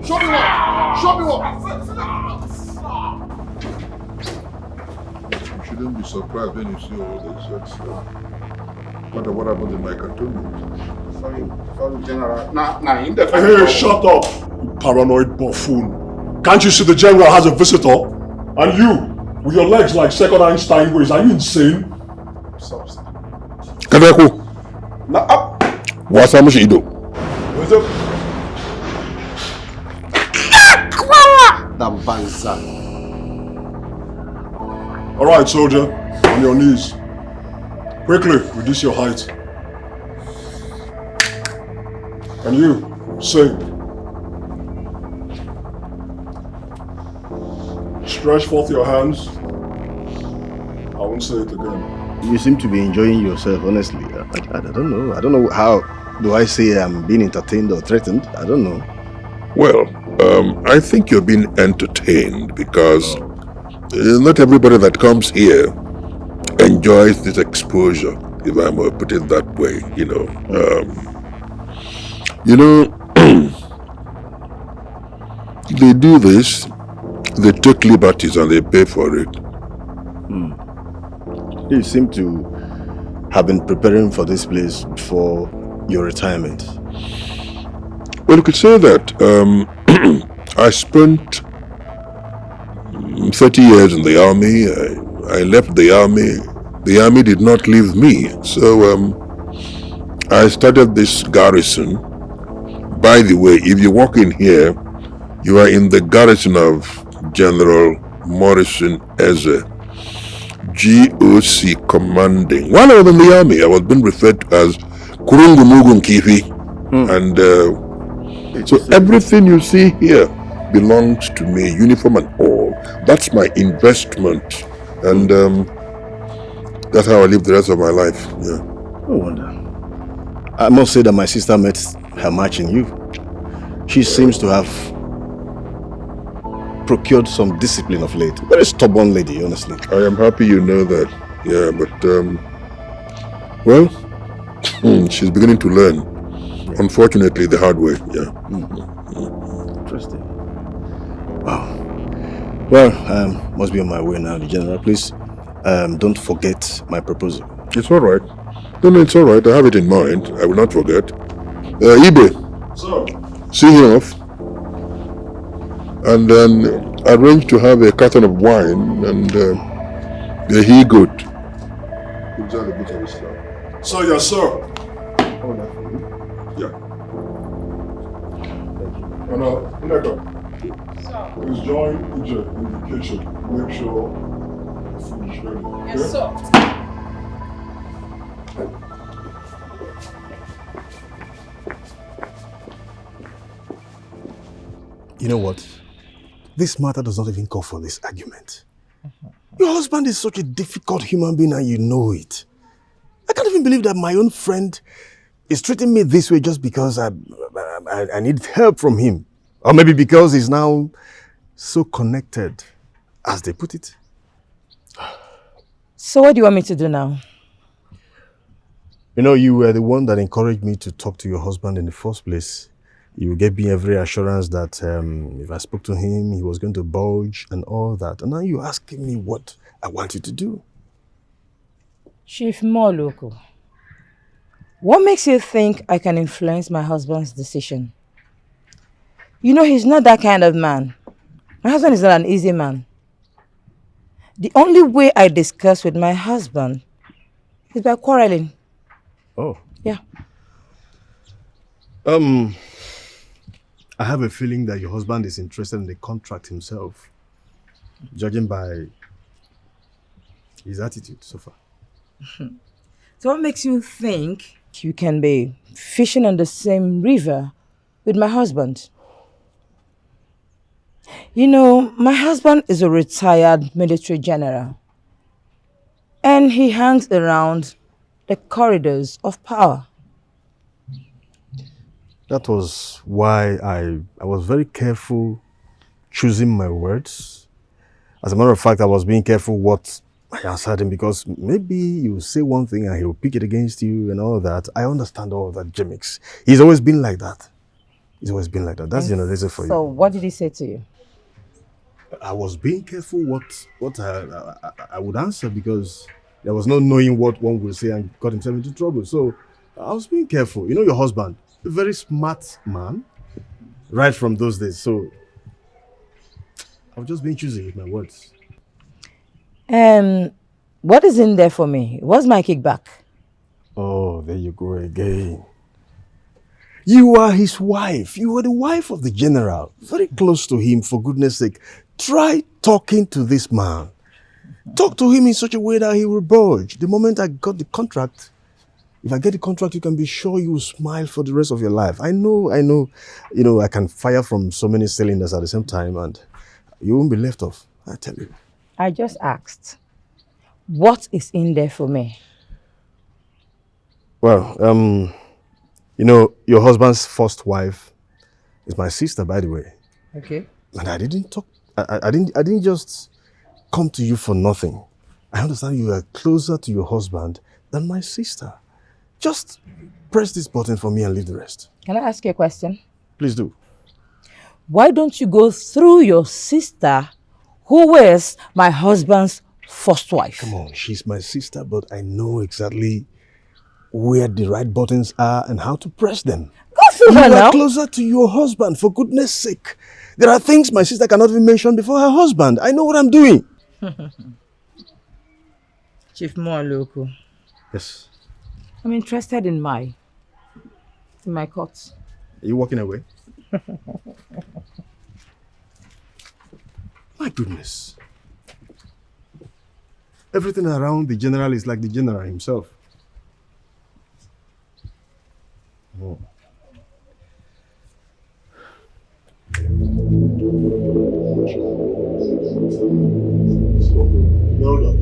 Show me one. Show me one. You shouldn't be surprised when you see all this. That's what happened in my cantonment. Sorry, General. Nah, in the Hey, shut up, you paranoid buffoon. Can't you see the general has a visitor? And you, with your legs like second Einstein ways, are you insane? Kadaku. What's up, Ido? What's up? Alright, soldier, on your knees. Quickly, reduce your height. And you, sing. Stretch forth your hands. I won't say it again. You seem to be enjoying yourself, honestly. I don't know. I don't know how do I say I'm being entertained or threatened. I don't know. Well, I think you're being entertained because not everybody that comes here enjoys this exposure, if I may put it that way, you know. They do this, they take liberties and they pay for it. You seem to have been preparing for this place before your retirement. Well, you could say that. I spent 30 years in the army. I left the army. The army did not leave me. So I started this garrison. By the way, if you walk in here, you are in the garrison of General Morrison Eze, GOC commanding. While I was in the army, I was being referred to as Kurungu Mugun Kifi. And so everything you see here belongs to me, uniform and all. That's my investment. And that's how I live the rest of my life. Yeah. No wonder. I must say that my sister met her match in you. She seems to have procured some discipline of late. Very stubborn lady, honestly. I am happy you know that. Yeah, but well, she's beginning to learn. Unfortunately, the hard way. Yeah. Interesting. Wow. Well, must be on my way now, the general. Please, don't forget my proposal. It's all right. No, it's all right. I have it in mind. I will not forget. Ibe. Sir. See him off. And then arrange to have a carton of wine and he good. Sir, yes, sir. Yeah. And Ineka, please join Ije in the kitchen. Make sure the food is ready. Yes, sir. You know what? This matter does not even call for this argument. Your husband is such a difficult human being and you know it. I can't even believe that my own friend is treating me this way just because I need help from him. Or maybe because he's now so connected, as they put it. So what do you want me to do now? You know, you were the one that encouraged me to talk to your husband in the first place. You gave me every assurance that if I spoke to him, he was going to budge and all that. And now you're asking me what I want you to do. Chief Moloko, what makes you think I can influence my husband's decision? You know, he's not that kind of man. My husband is not an easy man. The only way I discuss with my husband is by quarreling. Oh. Yeah. I have a feeling that your husband is interested in the contract himself, judging by his attitude so far. So what makes you think you can be fishing on the same river with my husband? You know, my husband is a retired military general, and he hangs around the corridors of power. That was why I was very careful choosing my words. As a matter of fact, I was being careful what I answered him because maybe you say one thing and he'll pick it against you and all that. I understand all that, Jemix. He's always been like that. He's always been like that. That's the reason for you. So what did he say to you? I was being careful what I would answer because there was no knowing what one would say and got himself into trouble. So I was being careful. You know your husband, a very smart man, right from those days. So I've just been choosing with my words. What is in there for me? What's my kickback? Oh, there you go again. You are his wife. You are the wife of the general. Very close to him, for goodness sake. Try talking to this man. Talk to him in such a way that he will budge. The moment I got the contract, if I get the contract, you can be sure you will smile for the rest of your life. I know, you know, I can fire from so many cylinders at the same time and you won't be left off, I tell you. I just asked, what is in there for me? Well, you know, your husband's first wife is my sister, by the way. Okay. And I didn't talk, I didn't just come to you for nothing. I understand you are closer to your husband than my sister. Just press this button for me and leave the rest. Can I ask you a question? Please do. Why don't you go through your sister, who is my husband's first wife? Come on, she's my sister, but I know exactly where the right buttons are and how to press them. Go through her You now. are closer to your husband, for goodness sake. There are things my sister cannot even mention before her husband. I know what I'm doing. Chief Moaloku. Yes. I'm interested in my court. Are you walking away? My goodness. Everything around the general is like the general himself. Oh. Well done.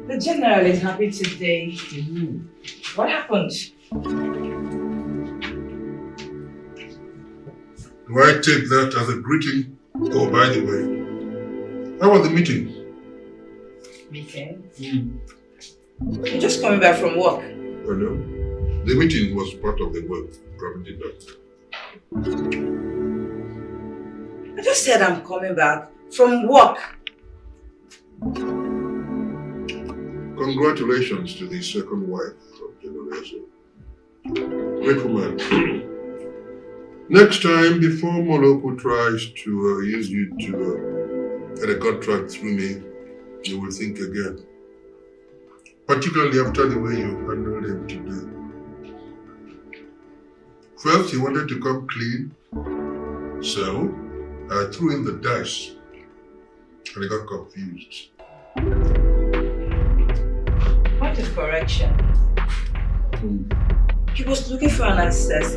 The general is happy today. What happened? Do I take that as a greeting? Oh, by the way, how was the meeting? Meeting? You're just coming back from work. Well, no. The meeting was part of the work. Probably did that. I just said I'm coming back from work. Congratulations to the second wife of General Eze. Great woman. Next time, before Moloko tries to use you to get a contract through me, you will think again. Particularly after the way you handled him today. First, he wanted to come clean, so I threw in the dice, and he got confused. Point of correction. He was looking for an access.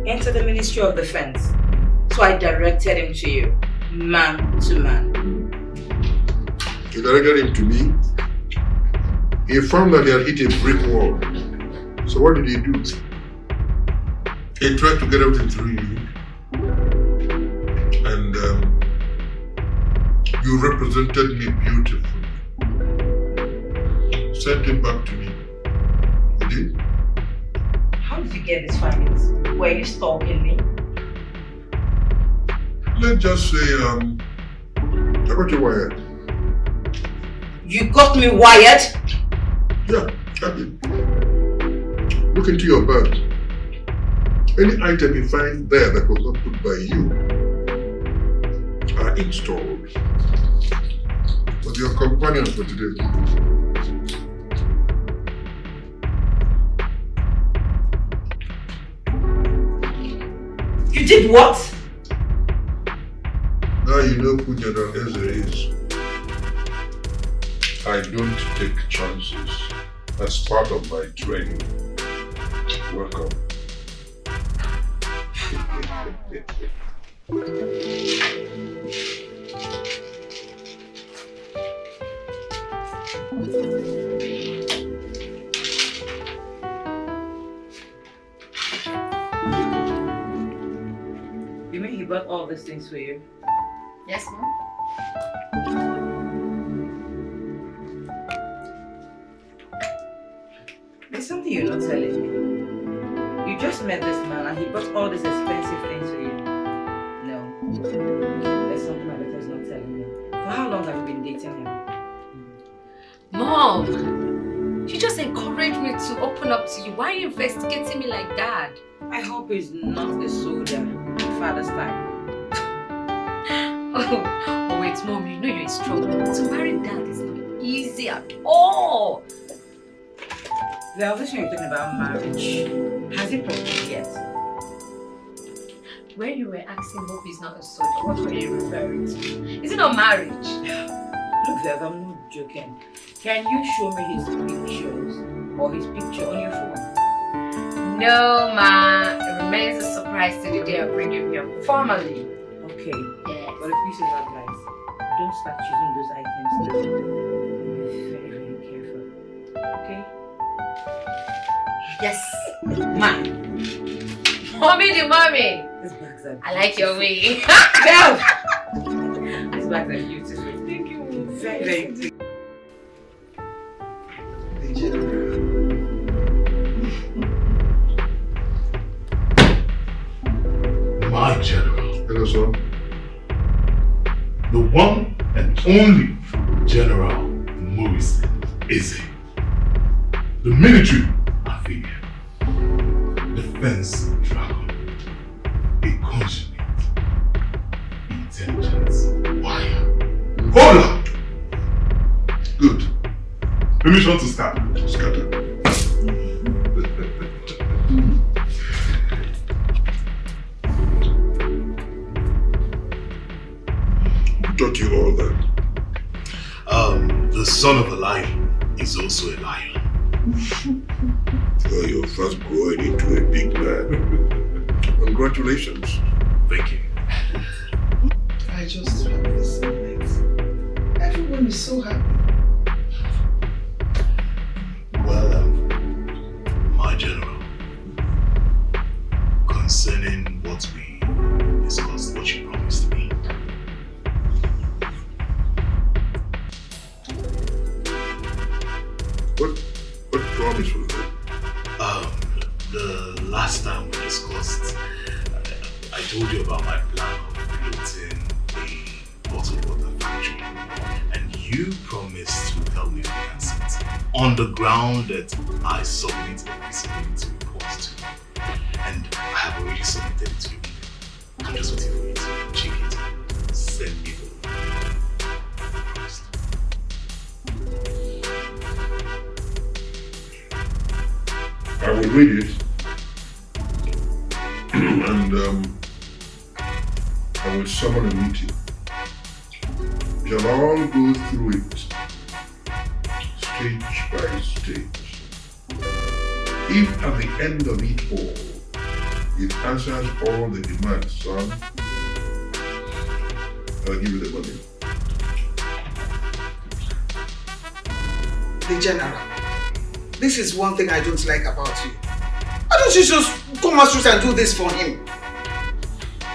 Enter the Ministry of Defense. So I directed him to you, man to man. You directed him to me? He found that he had hit a brick wall. So what did he do? He tried to get everything through you. And you represented me beautifully. Sent him back to me. You did? How did you get these findings? Were you stalking me? Let's just say, I got you wired. You got me wired? Yeah, I did. Look into your belt. Any item you find there that was not put by you are installed. But your companion for today. You did what? Now you know who General Eze is. I don't take chances. That's part of my training. Welcome. You mean he bought all these things for you? Yes, Mom. There's something you're not telling me. You just met this man and he bought all these expensive things for you. No. There's something my daughter is not telling me. For how long have you been dating him? Mom, she just encouraged me to open up to you. Why are you investigating me like that? I hope he's not a soldier. Father's time. Oh wait, Mom, you know you're strong. To marry dad is not easy at all. The obviously you're talking about marriage. Has he proposed yet? When you were asking hope he's not a soldier, what were you referring to? Is it not marriage? Look, Zev, I'm not joking. Can you show me his pictures or his picture on your phone? No, Ma. It remains a surprise to the day I bring him here formally. Okay. Yes. But a piece of advice. Don't start using those items now. Be very, very careful. Okay? Yes. Ma. Mommy the mommy. These bags are I like your way. No! These bags are beautiful. Thank you. Very, very pretty. My general. Hello, sir. The one and only General Morrison Eze. The military affiliate. Defense dragon. A consummate intelligence wire. Hold up! Good. Permission to start. Scatter. Who taught you all that? The son of a lion is also a lion. Well, you're fast growing into a big man. Congratulations. Thank you. I just love this moment. Everyone is so happy. Well, my general, concerning what we discussed, what you promised me. What promise was that? The last time we discussed, I told you about my plan of building a bottled water factory, and you you promised to help me finance it on the ground that I submit a feasibility report to. And I have already submitted it to you. I'm just waiting for you to check it and send me the promised. I will read it and I will summon a meeting. We shall all go through it stage by stage. If at the end of it all, it answers all the demands, son, I'll give you the money. The general, this is one thing I don't like about you. Why don't you just come out straight and do this for him?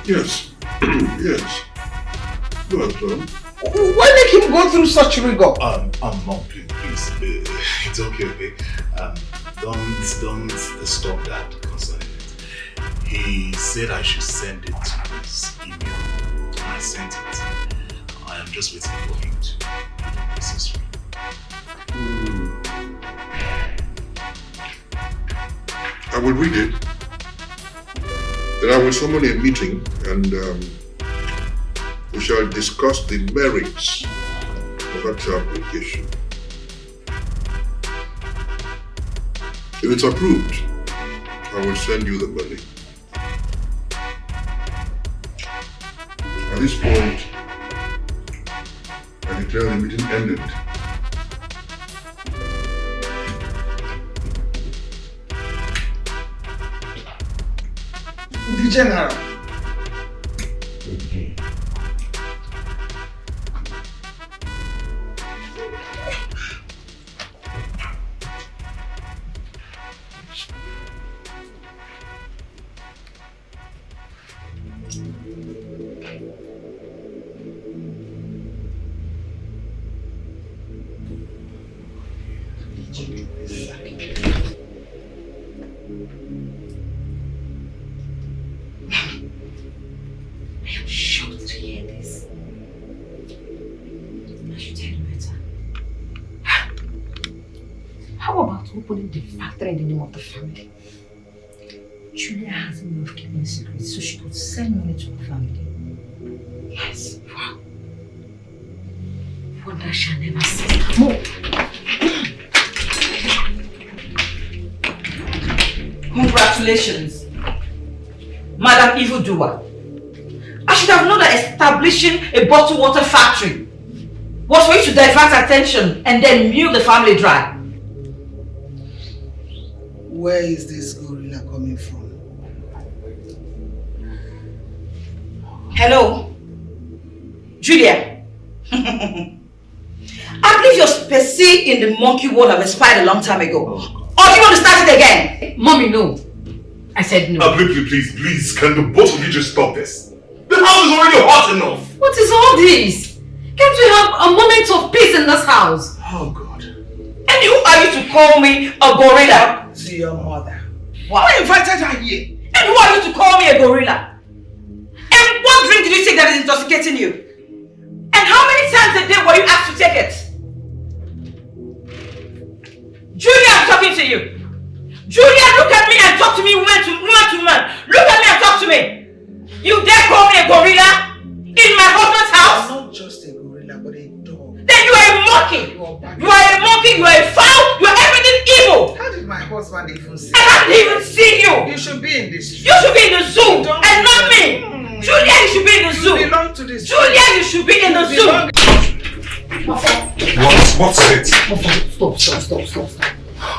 Yes, yes. Go ahead, son. Why make him go through such rigor? Mom, please, it's okay. Don't stop that concerning it. He said I should send it to his email. I sent it. I am just waiting for him to do the necessary. I will read it. Then I will summon a meeting and we shall discuss the merits of that application. If it's approved, I will send you the money. At this point, I declare the meeting ended. The general. Opening the factory in the name of the family. Julia has a way of keeping secrets, so she could send money to her family. Yes, wow. Wonder shall never cease. More. Congratulations, Madam Evildoer. I should have known that establishing a bottled water factory was for you to divert attention and then milk the family dry. Where is this gorilla coming from? Hello? Julia? I believe your specie in the monkey world have expired a long time ago. Or do you want to start it again? Mommy, no. I said no. Please, can the both of you just stop this? The house is already hot enough. What is all this? Can't we have a moment of peace in this house? Oh God. And who are you to call me a gorilla? To your mother. Wow. Who invited her here? And who are you to call me a gorilla? And what drink did you take that is intoxicating you? And how many times a day were you asked to take it? Julia, I'm talking to you. Julia, look at me and talk to me woman to man. Look at me and talk to me. You dare call me a gorilla? In my husband's house? I'm not just a gorilla, but a dog. Then you are a monkey. You are a monkey, you are a fowl, you are everything evil. How did my husband even see you? I didn't even see you. You should be in this. You should be in the zoo and not me. Julia, you should be in the zoo. You belong to this. Julia, you should be in the zoo. What's it? Stop.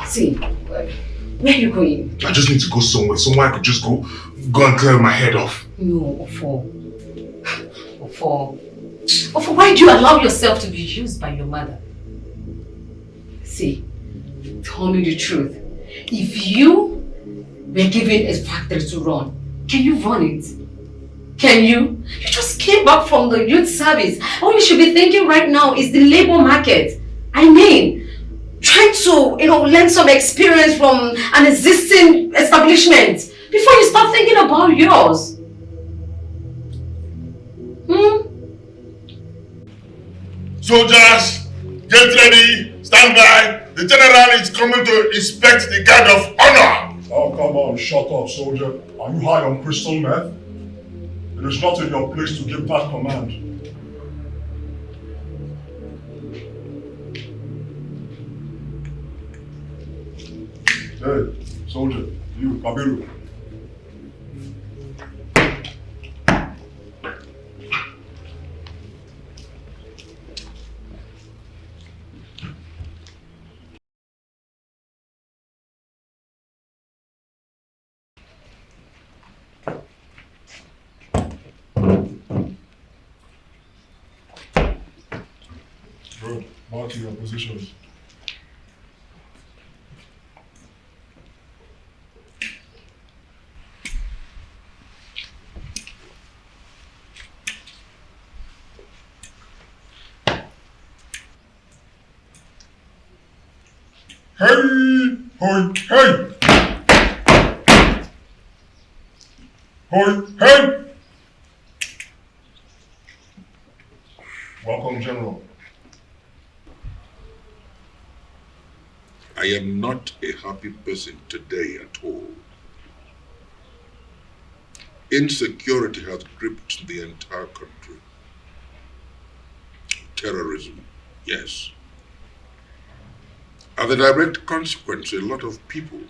See, where are you going? I just need to go somewhere I could just go and clear my head off. No, Ofo, why do you allow yourself to be used by your mother? See, tell me the truth. If you were given a factory to run, can you run it? Can you? You just came back from the youth service. All you should be thinking right now is the labor market. I mean, try to, learn some experience from an existing establishment before you start thinking about yours. Soldiers, Get ready, stand by. The general is coming to inspect the guard of honor. Oh, come on, shut up, soldier. Are you high on crystal meth? It is not in your place to give that command. Hey, soldier, you, Kabiru. Bro, mark your positions. Hey! Hoi! Hey! Hoi! Hey! Welcome, General. I am not a happy person today at all. Insecurity has gripped the entire country. Terrorism, yes. As a direct consequence, a lot of people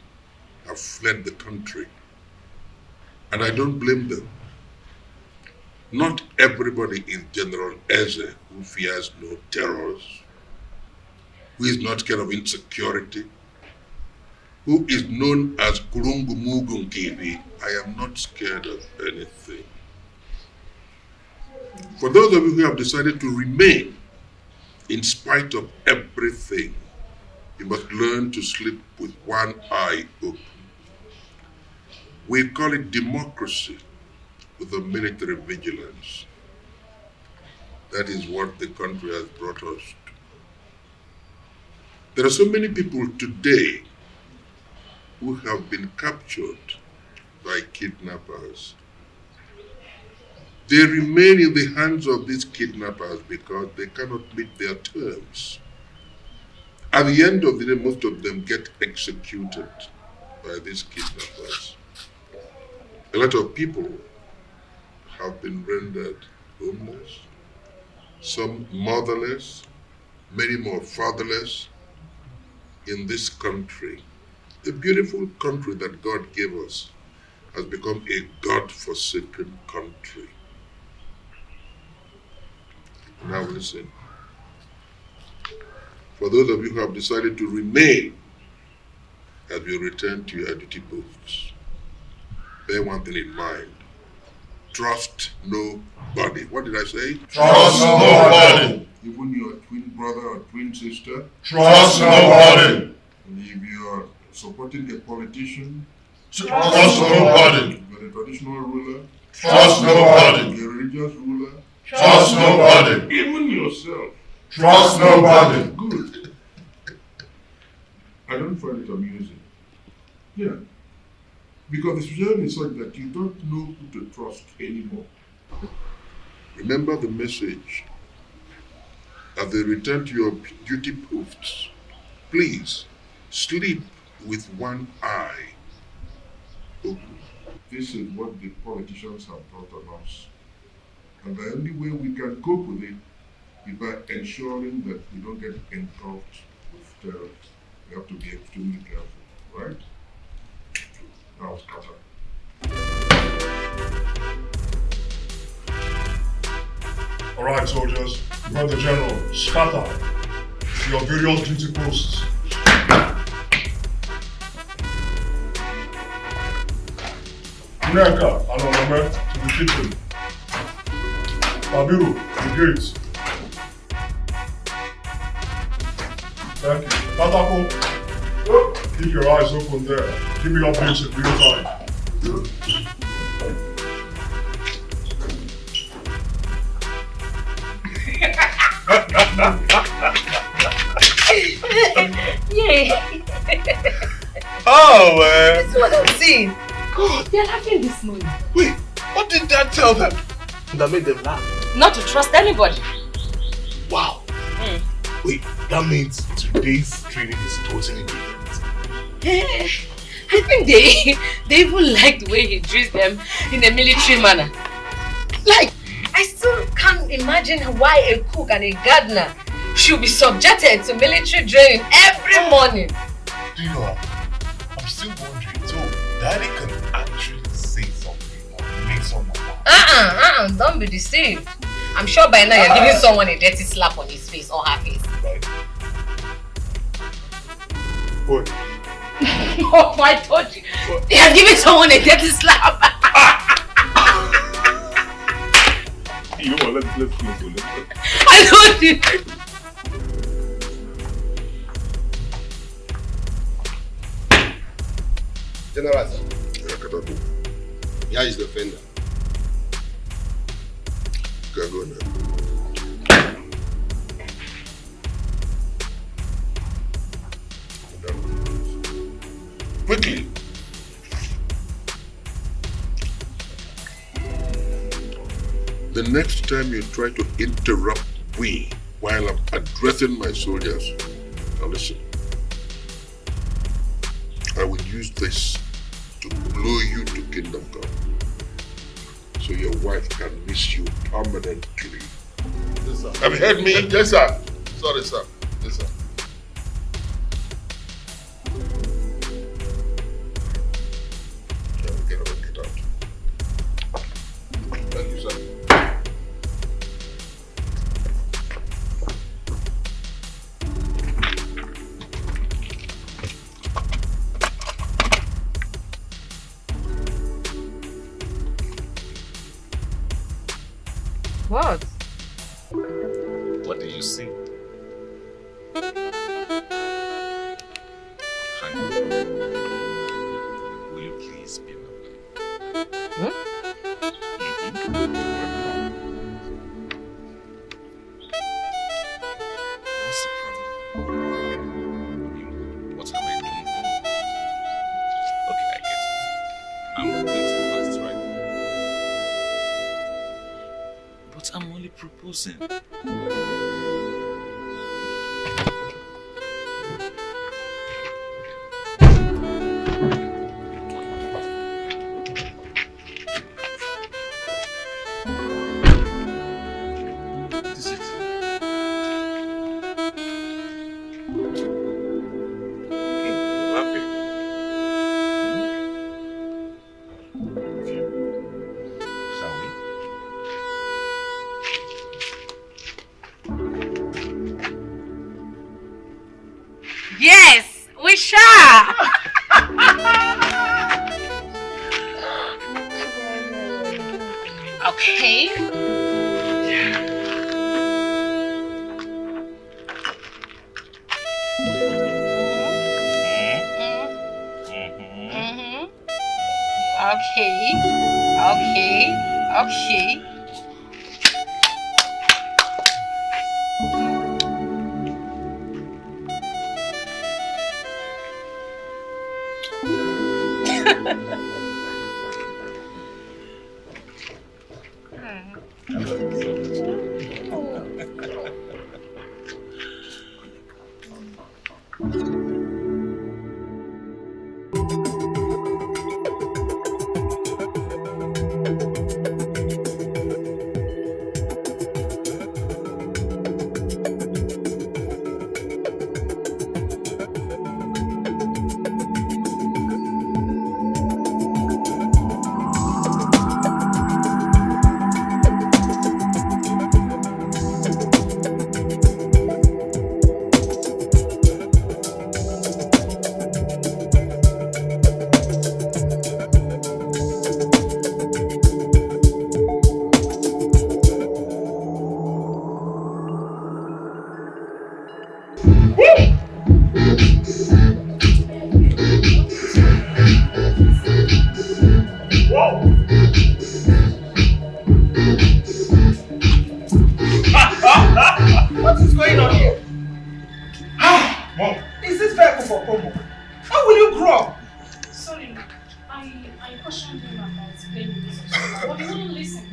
have fled the country. And I don't blame them. Not everybody is General Eze, who fears no terrors, who is not scared of insecurity, who is known as Kurungumugunkivi. I am not scared of anything. For those of you who have decided to remain in spite of everything, you must learn to sleep with one eye open. We call it democracy with a military vigilance. That is what the country has brought us to. There are so many people today who have been captured by kidnappers. They remain in the hands of these kidnappers because they cannot meet their terms. At the end of the day, most of them get executed by these kidnappers. A lot of people have been rendered homeless, some motherless, many more fatherless in this country. The beautiful country that God gave us has become a God-forsaken country. Now listen. For those of you who have decided to remain as you return to your duty posts, bear one thing in mind. Trust nobody. What did I say? Trust nobody. Even your twin brother or twin sister. Trust nobody. And if you are supporting a politician, trust nobody. If you're a traditional ruler, trust nobody. If you're a religious ruler, trust nobody. Even yourself. Trust nobody. Good. I don't find it amusing. Yeah. Because the situation is such that you don't know who to trust anymore. Remember the message. As they return to your duty posts, please sleep with one eye open. This is what the politicians have brought on us. And the only way we can cope with it is by ensuring that we don't get engulfed with terror. We have to be extremely careful, right? Now, scatter. All right, soldiers, you heard the general. Scatter to your various duty posts. Neka and Onome to the kitchen. Kabiru, the gates. Thank you. Katako, keep your eyes open there. Give me updates in real time. Yay! Oh, man. That's what I'm seeing. God, they're laughing this morning. Wait, what did Dad tell them that made them laugh? Not to trust anybody. Wow. Wait, that means today's training is totally different. I think they even like the way he treats them in a military manner. Like, I still can't imagine why a cook and a gardener should be subjected to military training every morning. Do you know, I'm still wondering, so Daddy can actually say something or make someone laugh. Don't be deceived. I'm sure by now you're giving someone a dirty slap on his face or her face. Right. What? Oh, I told you. He has given someone a dirty slap. You know what? Let's close. I told you. General, here is the offender. Okay, go now. Quickly. The next time you try to interrupt me while I'm addressing my soldiers, now listen. I will use this to blow you to kingdom come, so your wife can miss you permanently. Yes, sir. Have you heard me? Yes, sir. Sorry, sir. Yes, sir. Get out. Thank you, sir. What? What do you see? Honey, will you please be my wife? What's the problem? I mean, what am I doing wrong? Okay, I get it. I'm moving too fast right now. But I'm only proposing. This is it. You're laughing. Shall we? Yes, we shall. Okay. Okay. What is going on here? Mom, is this vehicle for promo? How will you grow up? Sorry, I cautioned him about playing this, but he wouldn't listen.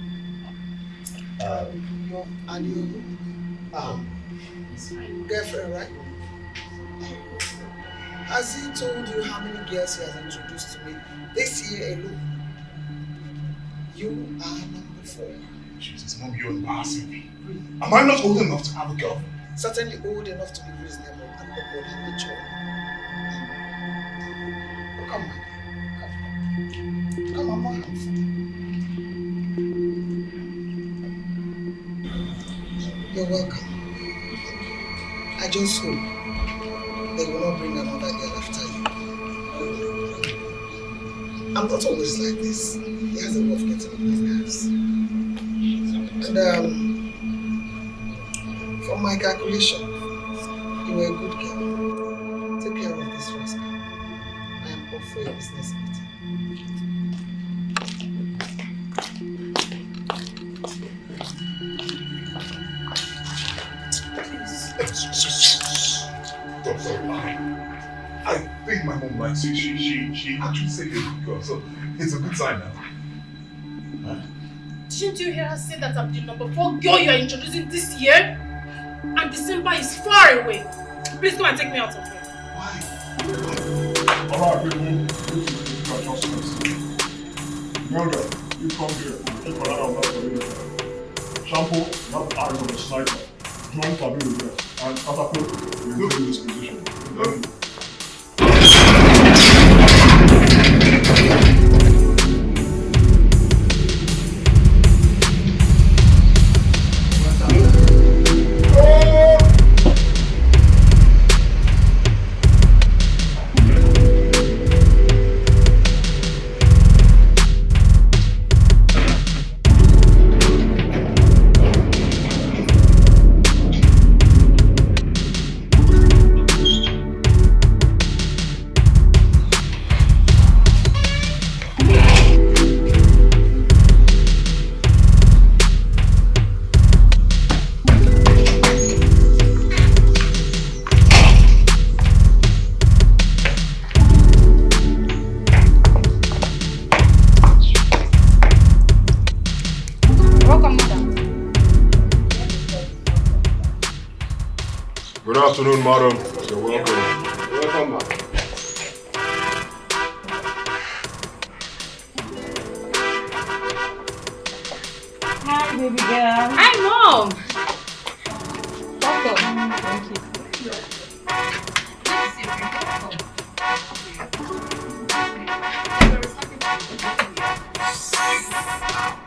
It's fine. Girlfriend, right? Has he told you how many girls he has introduced to me this year alone? You are number 4. Jesus, Mom, you're embarrassing me. Am I not old enough to have a girlfriend? Certainly old enough to be reasonable and upward in nature. Oh, come on. Come on, my house. You're welcome. I just hope they will not bring another girl after you. I'm not always like this. He has a way of getting on my nerves. And from my calculation, you were a good girl. Take care of this rascal. I am off for a business meeting. I think my mom likes you. She actually said you're a good girl, so it's a good sign now. Huh? Didn't you hear her say that I'm the number 4 girl you are introducing this year? And December is far away. Please come and take me out of here. Why? Alright, people, this is the adjustments. Melda, you come here. Keep an eye on that for you. Shampoo, you have eyes on the sniper. Join Fabiru here. And Catapult, you're in this position. Good afternoon, madam. You're welcome. Welcome, ma'am. Hi, baby girl. Hi, Mom. Welcome. Thank you.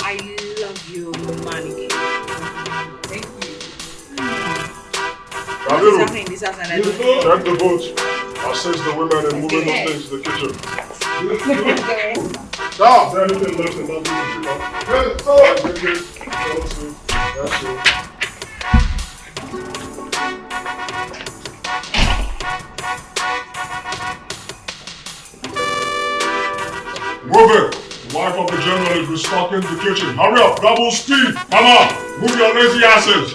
I love you, Manny. Thank you. Fabiru, In this house and I check the boat. Assist the women in moving the things to the kitchen. Stop! Is there anything left in that boat to pick up? That's it. Move it! The wife of the general is restocking the kitchen. Hurry up! Double speed! Come on! Move your lazy asses!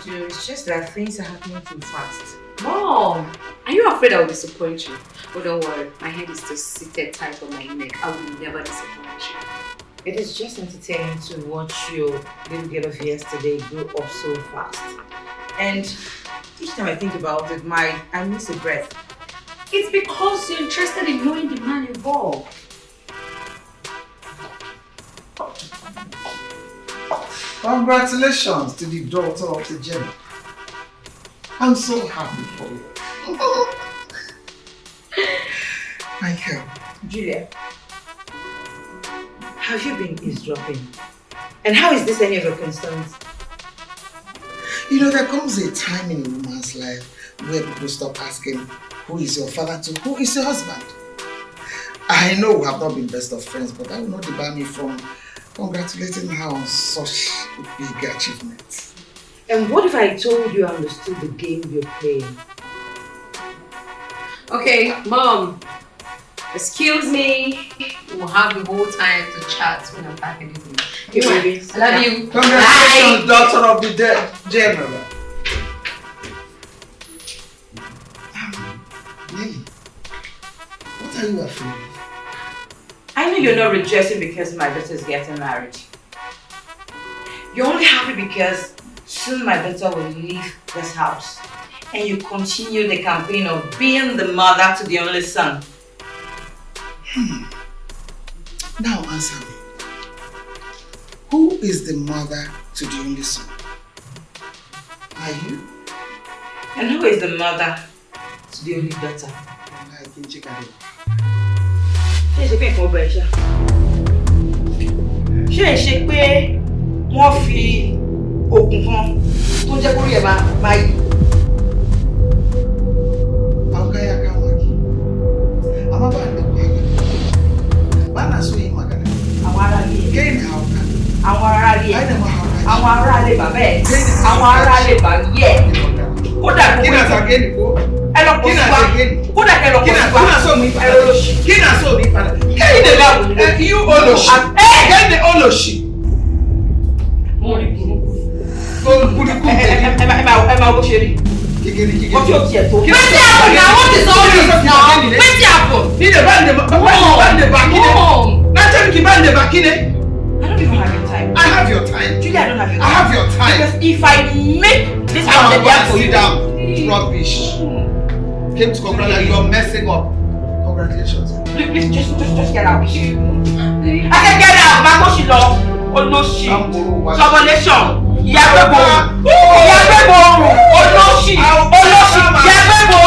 It's just that things are happening too fast. Mom, are you afraid I will disappoint you? Oh, don't worry. My head is still seated tight on my neck. I will never disappoint you. It is just entertaining to watch your little girl of yesterday grow up so fast. And each time I think about it, I miss a breath. It's because you're interested in knowing the man involved. Congratulations to the daughter of the general. I'm so happy for you. Michael. Julia, have you been eavesdropping? And how is this any of your concerns? You know, there comes a time in a woman's life where people stop asking, who is your father to who is your husband? I know we have not been best of friends, but that will not debar me from congratulating her on such a big achievement. And what if I told you I understood the game you're playing? Okay, Mom. Excuse me. We'll have the whole time to chat when I'm back in the room. Okay, baby. I love you. Congratulations, daughter of the general. Lily, what are you afraid of? I know you're not rejoicing because my daughter is getting married. You're only happy because soon my daughter will leave this house and you continue the campaign of being the mother to the only son. Now answer me. Who is the mother to the only son? Are you? And who is the mother to the only daughter? Ṣé pé wọ́n fi oògùn kan tó jẹ́ kórí ẹ̀ máa yí. Àwọn aráalé bàbá ẹ̀, àwọn aráalé bàbá yẹ̀. Kódà kó ẹ lọ kó sí wa, kódà kẹ lọ kó sí wa, ẹ lọ lọ́sì. Kí náà sọ mi padà? Kẹ́hìn lè bá wùdí. You olóṣì. Kẹ́hìn lè olóṣì. Mo rí burúkú. Burúkú. Ẹ máa bó ṣe rí. Ọjọ́ òkè ẹ̀ tó. Wetin happen na? What is all this now? Wetin happen? Ní lè bá ní bá kíni. Láti kí bá ní bá kíni. I don't even have your time. I have your time. Julia, I don't have your time. I have your time. Because if I make this house a there for you. Sit down. Rubbish. Came to congratulate you. You're messing up. Congratulations. Please, just get out. I can get out. My gosh, you know. Oh no shit. Subordination. Yabebo. Yabebo. Oh no shit. Oh no shit. Yabebo.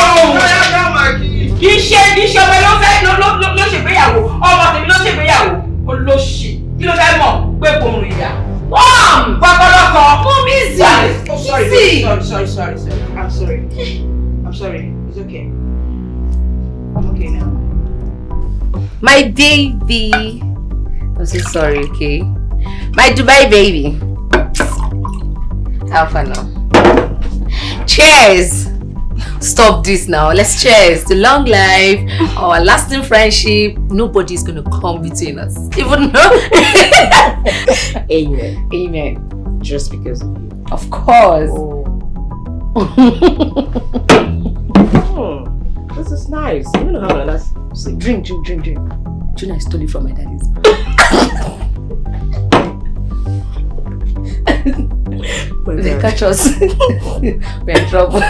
Iṣẹ́ ọmọ ló fẹ́ ló ṣègbéyàwó. Ọmọ tèmi ló ṣègbéyàwó. Oh no shit. Kí ló fẹ́ mọ̀ pé gbòòrùn ìyá? Mom! Babalọ́kọ! Mom, easy! Oh, sorry. I'm sorry. It's okay. I'm okay now. My baby. I'm so sorry, okay? My Dubai baby. How far now? Cheers! Stop this now. Let's cheers to long life, our lasting friendship. Nobody's gonna come between us. Even though. Amen. Amen. Just because of you. Of course. Oh, this is nice. You know how that's. Drink. Juna, I stole it from my daddy's. They catch us. We're in trouble.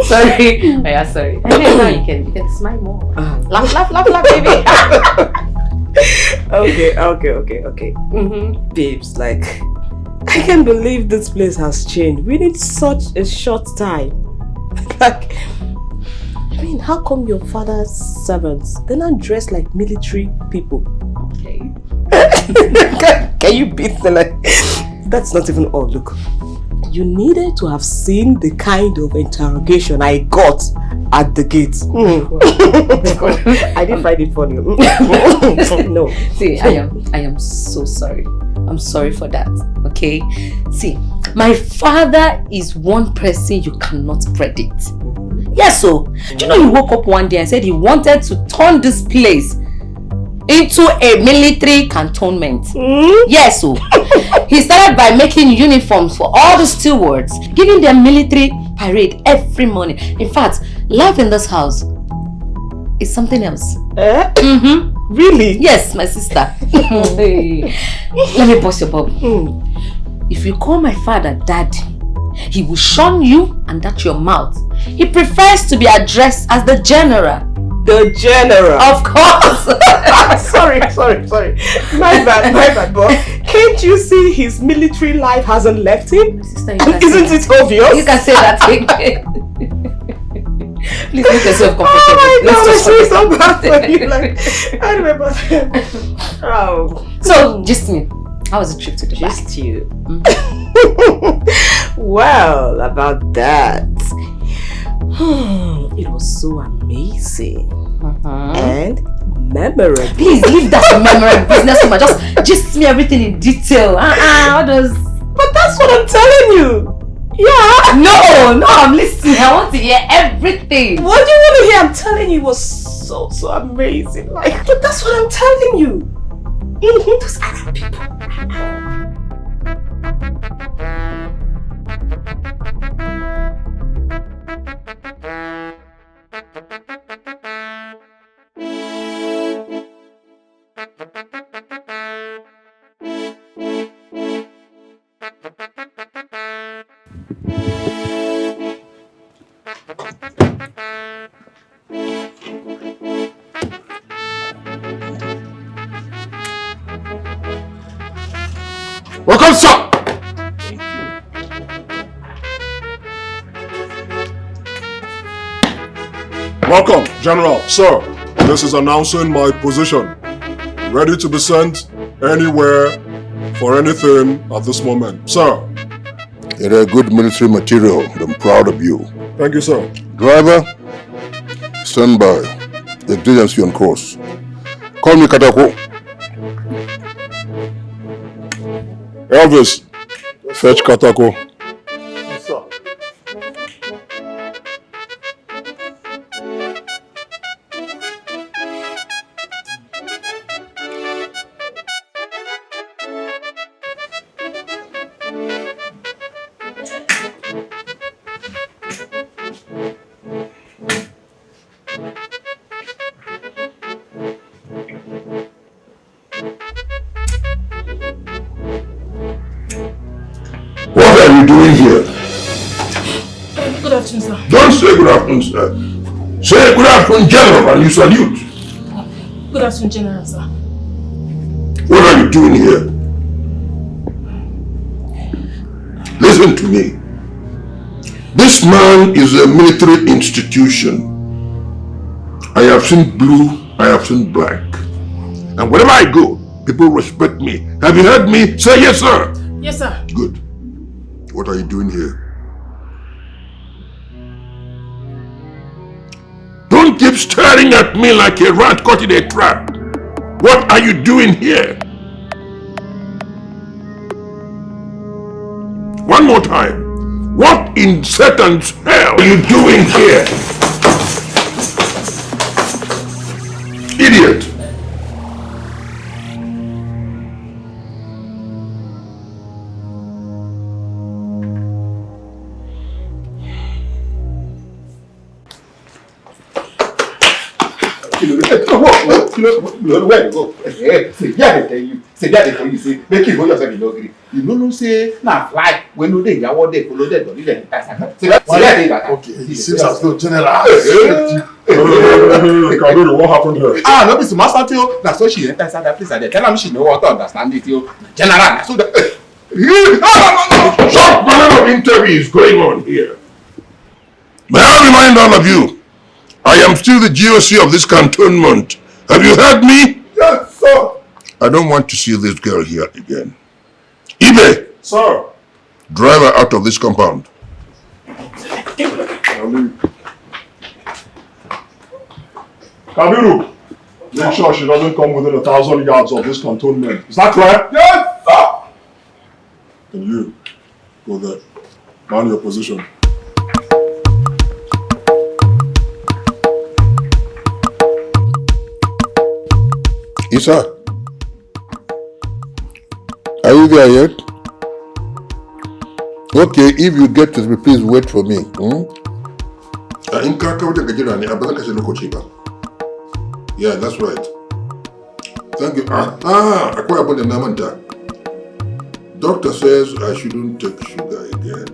Sorry. Oh, yeah, sorry. Now you can smile more. Laugh, baby. Okay. Babes, like, I can't believe this place has changed. We need such a short time. Like, I mean, how come your father's servants, they're not dressed like military people? Okay. Can you beat them? Like, that's not even all. Look, you needed to have seen the kind of interrogation I got at the gate. I didn't find it funny. No. See, I am so sorry. I'm sorry for that. Okay? See, my father is one person you cannot predict. Yes, so do you know he woke up one day and said he wanted to turn this place into a military cantonment. Yes, so he started by making uniforms for all the stewards, giving them military parade every morning. In fact, life in this house is something else. Really? Yes, my sister. Let me bust your bubble. If you call my father daddy, he will shun you and that's your mouth. He prefers to be addressed as the general. The general. Of course. sorry. My bad, but can't you see his military life hasn't left him? Sister, isn't it obvious? You can say that again. Please make yourself comfortable. Oh my God, Let's it's so bad for you. Like, I remember. Oh. So, just me. How was the trip to Dubai? Just you. Well, about that. It was so amazing. And memorable. Please leave that memorable business woman. Just me everything in detail. What does? But that's what I'm telling you. Yeah. No, I'm listening. I want to hear everything. What do you want to hear? I'm telling you, it was so amazing. Like, but that's what I'm telling you. Those Arab people. Welcome, sir. Welcome, General. Sir, this is announcing my position. Ready to be sent anywhere for anything at this moment. Sir. You're a good military material. I'm proud of you. Thank you, sir. Driver, stand by. The agency on course. Call me Katako. Elvis, fetch Katako. Yes, sir. What are you doing here? Good afternoon, sir. Don't say good afternoon, sir. Say good afternoon, General, and you salute. Good afternoon, General, sir. What are you doing here? Listen to me. This man is a military institution. I have seen blue, I have seen black. And wherever I go, people respect me. Have you heard me? Say yes, sir. Yes, sir. Good. What are you doing here? Don't keep staring at me like a rat caught in a trap. What are you doing here? One more time. What in Satan's hell are you doing here? Idiot. Where you go? Say, yeah, they tell you. Say, yeah, they tell you. Say, make you hold yourself in no green. You know, say, nah, fly. When no day, you are there, follow there, don't you? Say, that. Okay, it seems as though General. Kaburu, what happened here? No, Mr. Master, too. That's why she enters that place and they tell him she know what to understand it, you. General, so the. What manner of interview is going on here? May I remind all of you, I am still the GOC of this cantonment. Have you heard me? Yes, sir. I don't want to see this girl here again. Ibe! Sir. Drive her out of this compound. Kabiru, make sure she doesn't come within 1,000 yards of this cantonment. Is that clear? Yes, sir. And you, go there. Man your position. Isa, are you there yet? Okay, if you get to me, please wait for me. Yeah, that's right. Thank you. Acquire about the Namanta. Doctor says I shouldn't take sugar again.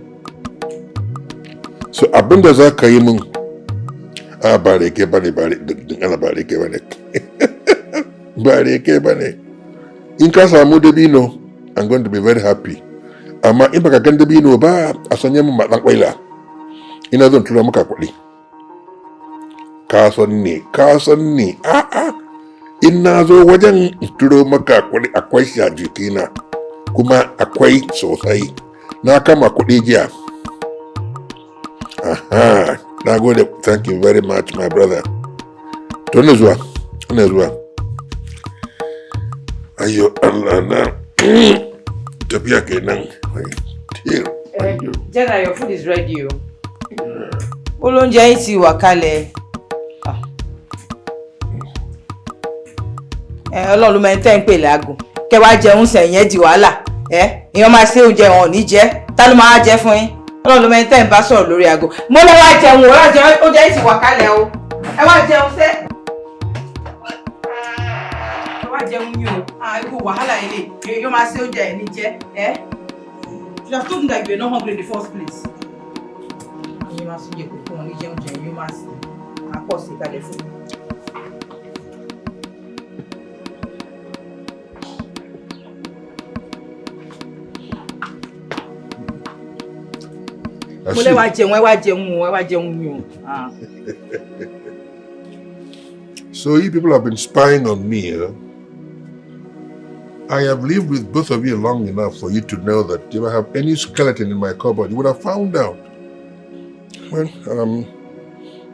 So, abinda za ka yi min, Bareke bane. Bareke bane. In casa Mudebino, I'm going to be very happy. Ama impaka Gandebino ba asanya mu matangwaila. Ina don tula maka kwali. Kason ni. Ina zo wajen turo maka kwali akwai shi a jikina. Kuma akwai sosai. Na kama kuɗi jiya. Aha. Na gode. Thank you very much, my brother. To ne zuwa. Ayo Allah na. Tafiya kenan. Jenna, your food is ready. Olóúnjẹ yín ti wà kalẹ̀. Ọlọ́run ló máa ń tẹ́ ń pè láago. Kẹ́ wá jẹun sẹ̀yìn ẹ̀ di wàhálà. Èèyàn máa ṣe oúnjẹ wọn ò ní jẹ. Ta ló máa jẹ fún yín? Ọlọ́run ló máa ń tẹ́ ń bá sọ̀rọ̀ lórí aago. Mo lọ wá jẹun, oúnjẹ yín ti wà kalẹ̀ o. Ẹ wá jẹun sẹ́. Ẹ wá jẹun yín o. Irú wàhálà ilé. Èèyàn máa ṣe oúnjẹ ẹ̀ ní jẹ. You have told me that you were not hungry in the first place. You must be able to only jẹun jẹun. You must pause it kalẹ̀ fún mi. So you people have been spying on me, huh? I have lived with both of you long enough for you to know that if I have any skeleton in my cupboard, you would have found out. Well,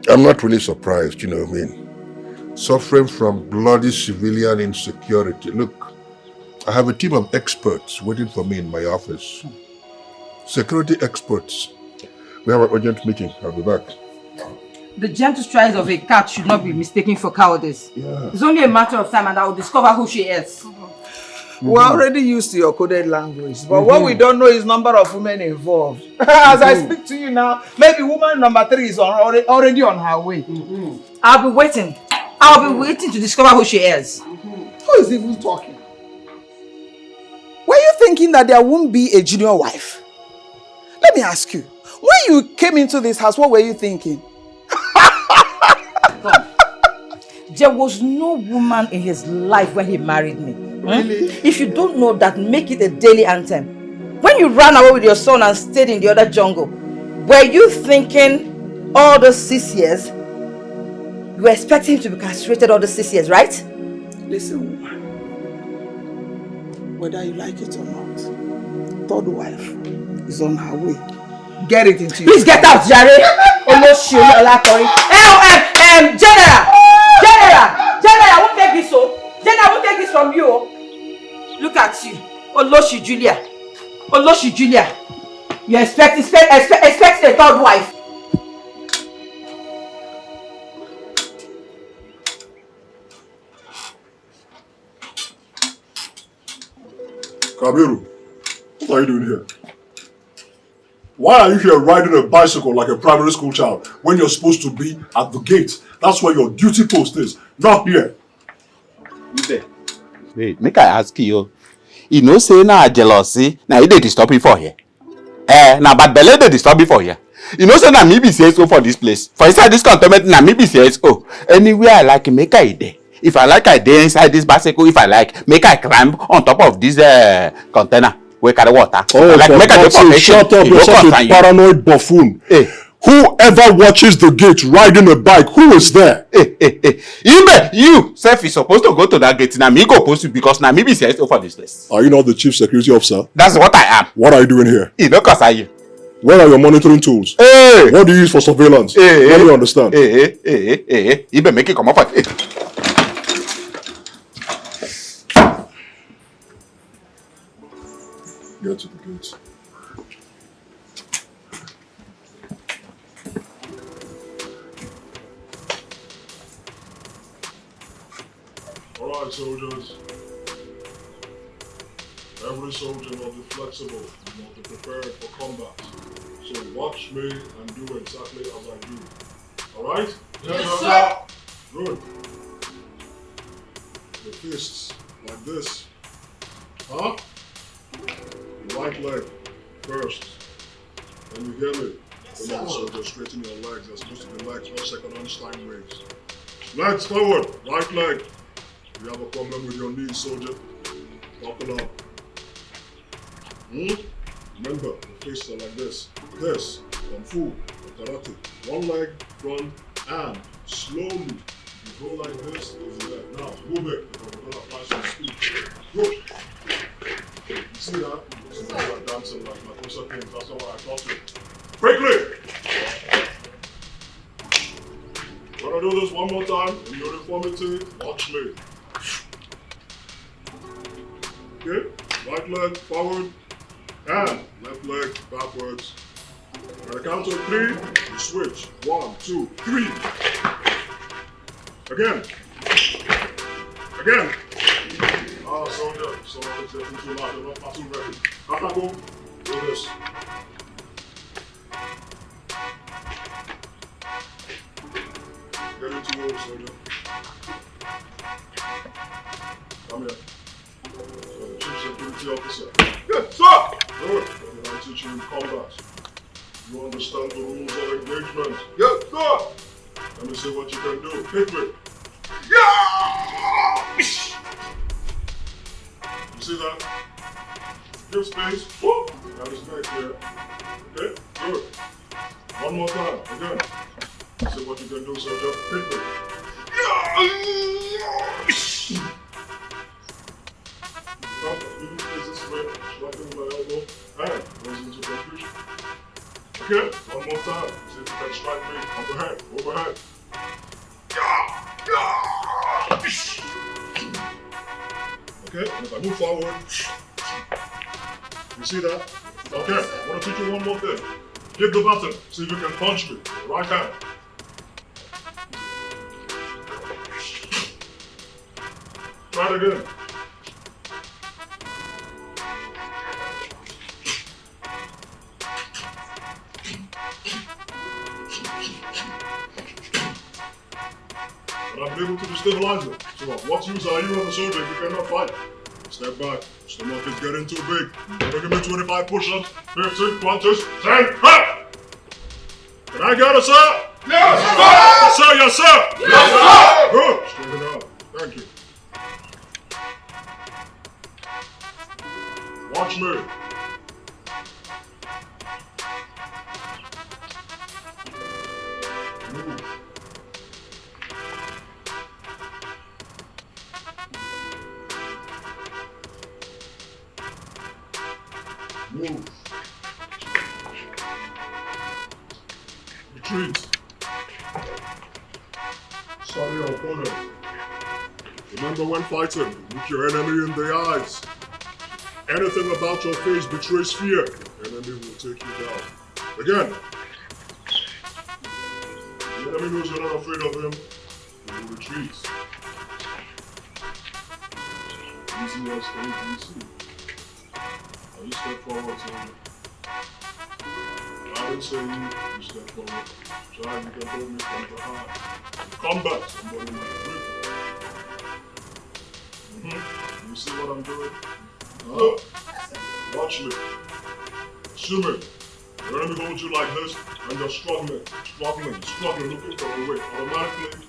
I'm not really surprised, you know what I mean? Suffering from bloody civilian insecurity. Look, I have a team of experts waiting for me in my office. Security experts. We have an urgent meeting. I'll be back. The gentle strides of a cat should not be mistaken for cowardice. Yeah. It's only a matter of time and I will discover who she is. We're already used to your coded language, but what we don't know is number of women involved. As I speak to you now, maybe woman number 3 is already on her way. I'll be waiting. I'll be waiting to discover who she is. Who is even talking? Were you thinking that there won't be a junior wife? Let me ask you. When you came into this house, what were you thinking? There was no woman in his life when he married me. Really? If you don't know that, make it a daily anthem. When you ran away with your son and stayed in the other jungle, were you thinking all those 6 years? You were expecting him to be castrated all the 6 years, right? Listen, woman. Whether you like it or not, third wife is on her way. Get it into you. Please get out, Jerry. General, I won't take this so. General, I won't take this from you. Look at you. Oloshi Julia. You expect a third wife. Kabiru, what are you doing here? Why are you here riding a bicycle like a primary school child when you're supposed to be at the gate? That's where your duty post is, not here. Wait, make I ask you. You know say na jealousy, na you dey disturb me for here. Na bad belle dey disturb me for here. You know say na me be CSO for this place. For inside this containment, na me be CSO. Anywhere I like, make I dey. If I like, I dey inside this bicycle. If I like, make I climb on top of this container. We carry water. Oh, like, make a shut up! You're such a paranoid buffoon. Hey. Whoever watches the gate riding a bike, who is there? You, Seth, is supposed to go to that gate. Now me go post you because now me be CSO for this place. Are you not the chief security officer? That's what I am. What are you doing here? No, cause I you. Where are your monitoring tools? Hey. What do you use for surveillance? Hey. Let me understand. You better make it come up. Get to the gate. Alright, soldiers. Every soldier must be flexible. You must be prepared for combat. So watch me and do exactly as I do. Alright? Yes, sir. Good. The fists, like this. Huh? Right leg first. Then you hear me. Yes, Come on, soldier, straighten your legs. They're supposed to be legs, not second Einstein waves. Legs forward, right leg. You have a problem with your knees, soldier? Buckle up. Remember, the faces are like this. This, Kung Fu, or Karate. One leg, front, and slowly. You go like this, is the leg. Now, move it, because we're going to apply some speed. Go. You see that? Some people are dancing like Makosa Kings. That's not what I taught you. Quickly! We're going to do this one more time. In uniformity, watch me. Okay? Right leg forward. And left leg backwards. At the count of 3, you switch. 1, 2, 3. Again. Again. Ah, soldier. Some of it's getting too loud. They're not too ready. Go. Do this. Get into work, soldier. Come here. Chief security officer. Good, sir! Good. Then I'll teach you in combat. You understand the rules of engagement. Yes, sir! Let me see what you can do. Hit me. Yeah! You see that? Give space. Whoop! That is neck here. Okay, good. One more time. Again. See what you can do, soldier. Hit me. This way, slapping my elbow, and goes into confusion. Okay, one more time. See if you can strike me. Overhead. Okay, and if I move forward, you see that? Okay, I want to teach you one more thing. Hit the button. See if you can punch me. Right hand. Try it again. But I've been able to destabilize it. So what use are you as a soldier if you cannot fight? Step back. Stomach is getting too big. You gotta give me 25 push-ups, 15 punches, 10 up! Can I get it, sir? Yes, sir! Yes, sir! Yes, sir! Good. Straighten out. Thank you. Watch me. Move. Move. Retreat. Study your opponent. Remember when fighting, look your enemy in the eyes. Anything about your face betrays fear. The enemy will take you down. Again. The enemy knows you're not afraid of him. He will retreat. Easy as ABC. Now you step forward, soldier. I didn't say you step forward. Try, you can hold me from behind. Combat, somebody might break. You see what I'm doing? Watch me. Assuming the enemy holds you like this and you're struggling, looking for a way. Automatically,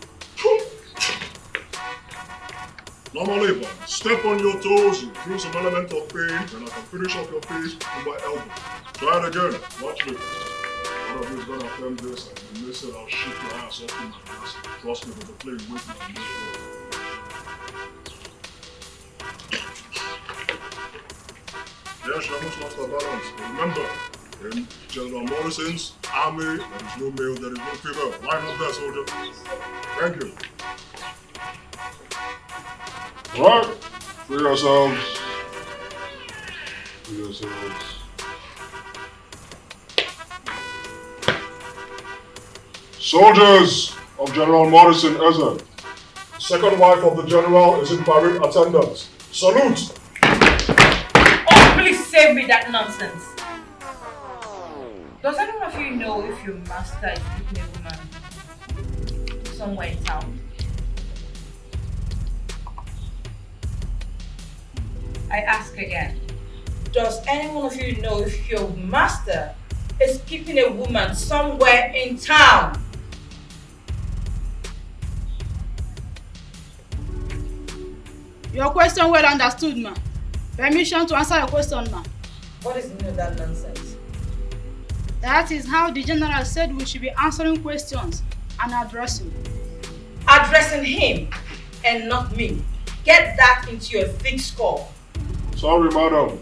normally, but step on your toes, you feel some element of pain, and I can finish off your face with my elbow. Try it again. Watch me. One of you is gonna attempt this, and if you miss it, I'll shoot your ass off in my ass. Trust me, there's a plane waiting on this road. Yes, I almost lost our balance. But remember, in General Morrison's army, there is no male, there is no female. Line up there, soldier. Thank you. Alright, free yourselves. Free yourselves. Soldiers of General Morrison Ezra. Second wife of the general is in parade attendance. Salute! Oh, please save me that nonsense. Does anyone of you know if your master is keeping a woman somewhere in town? I ask again. Does anyone of you know if your master is keeping a woman somewhere in town. Your question well understood, ma. Permission to answer your question, ma. What is the meaning of that nonsense? That is how the general said we should be answering questions and addressing. Addressing him and not me. Get that into your thick skull. Sorry, madam.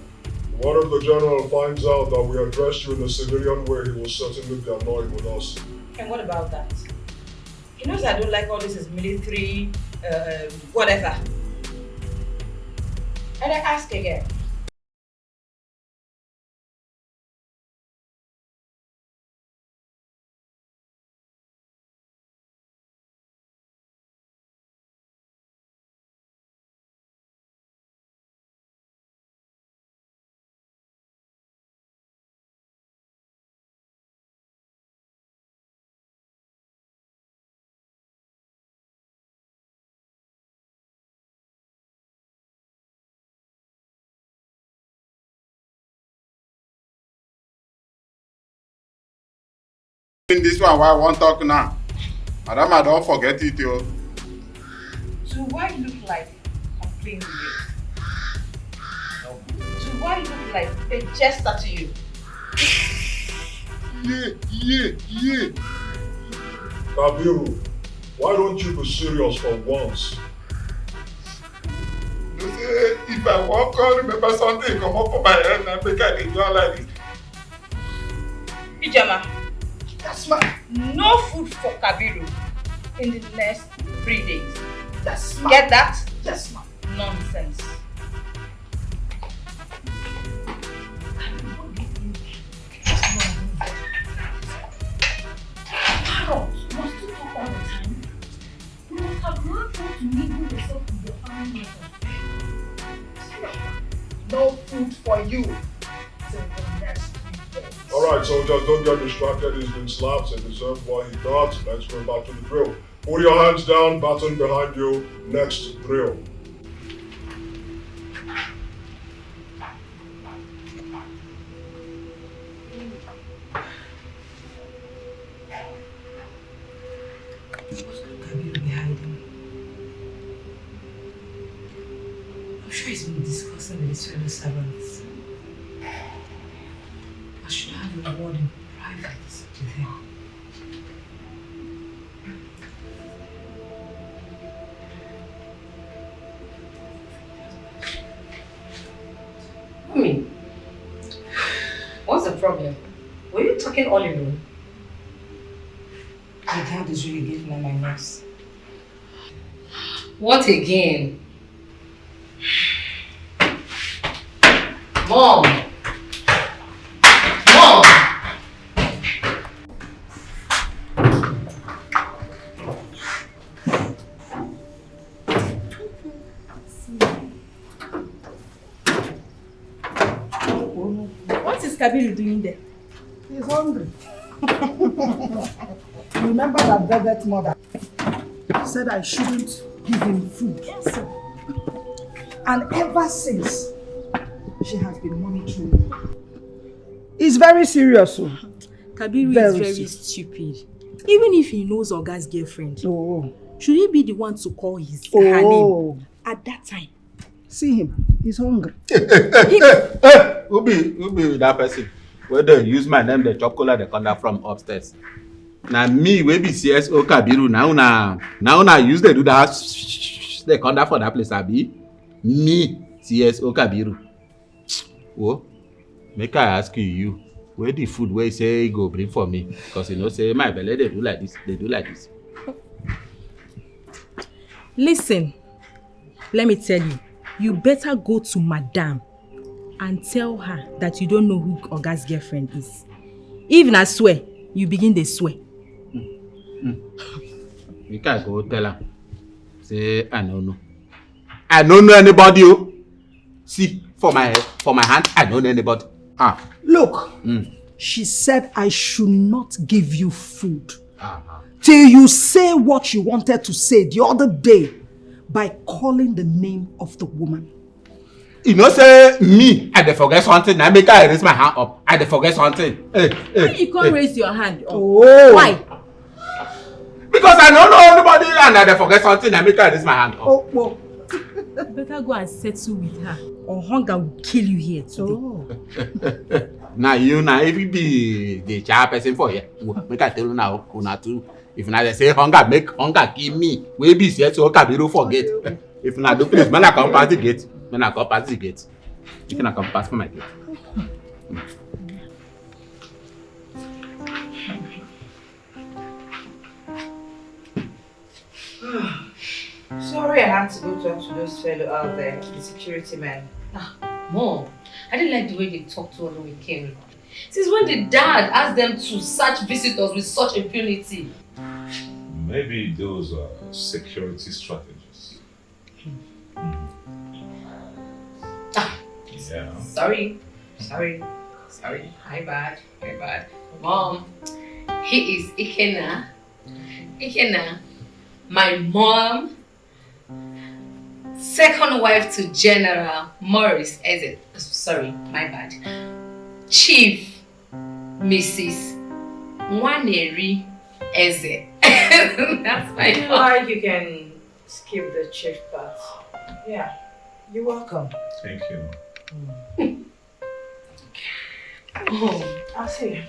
What if the general finds out that we addressed you in a civilian way? He will certainly be annoyed with us. And what about that? He knows I don't like all this is military, whatever. And I ask again. In this one, why I want talk now? Madam, I don't forget it, yo. Do I look like I'm playing with you? Do I look like a jester to you? Yeah. Kabiru, why don't you be serious for once? You say, if I walk on, remember something come up for my head and make I do like this. Ijama, that's my no food for Kabiru in the next 3 days. That's Get that? Yes, ma'am. Nonsense. Harold, you must you talk all the time? You must have learned how to mingle yourself with your family members. No food for you till the next 3 days. Alright, soldiers, don't get distracted. He's been slapped and deserved what he got. Let's go back to the drill. Put your hands down, baton behind you. Next drill. I'm sure he's been discussing with his fellow servants. I should have a word in private with him. Mommy, what's the problem? Were you talking all alone? My dad is really getting on my nerves. What again? Mom! Mom! What is Kabiru doing there? He's hungry. Remember that velvet mother said I shouldn't give him food. Yes, sir. And ever since, she has been monitoring me. It's very serious. So. Kabiru is very stupid. Even if he knows Oga's girlfriend, should he be the one to call her name at that time? See him, he's hungry. Who be that person? Where they use my name, the chocolate they come from upstairs. Now me, we be CSO Kabiru. Now use they do that. They come for that place, Abi. Me, CSO Kabiru. Oh, make I ask you, where the food where you say you go bring for me? Because you know, say my belly they do like this. Listen, let me tell you, you better go to Madame and tell her that you don't know who Oga's girlfriend is. Even I swear, you begin to swear. You can't go tell her. Say, I don't know. I don't know anybody. See, for my hand, I don't know anybody. Look, she said I should not give you food till you say what you wanted to say the other day by calling the name of the woman. You know, say me, I dey forget something. I make I raise my hand up. I dey forget something. Hey, Why you can't raise your hand up? Oh. Why? Because I don't know anybody and I dey forget something. I make I raise my hand up. Oh, well. Better go and settle with her, or hunger will kill you here today. Now you now if you be the child person for here, make I tell you now, una too. If una dey say hunger, make hunger kill me. We be say so Kabiru forget. If una do please, man I come pass the gate. Man I come pass the gate. You can come pass for my gate. Sorry, I had to go talk to those fellow out there, the security men. Mom, I didn't like the way they talked to us when we came. Since when the dad asked them to search visitors with such impunity? Maybe those are security strategies. Yeah. Sorry. My bad. Mom, he is Ikena, my mom, second wife to General Morris Eze. Sorry, my bad. Chief Mrs. Nwaneri Eze. That's my I feel mom. like you can skip the chief part. Yeah, you're welcome. Thank you. Oh, I'll see you.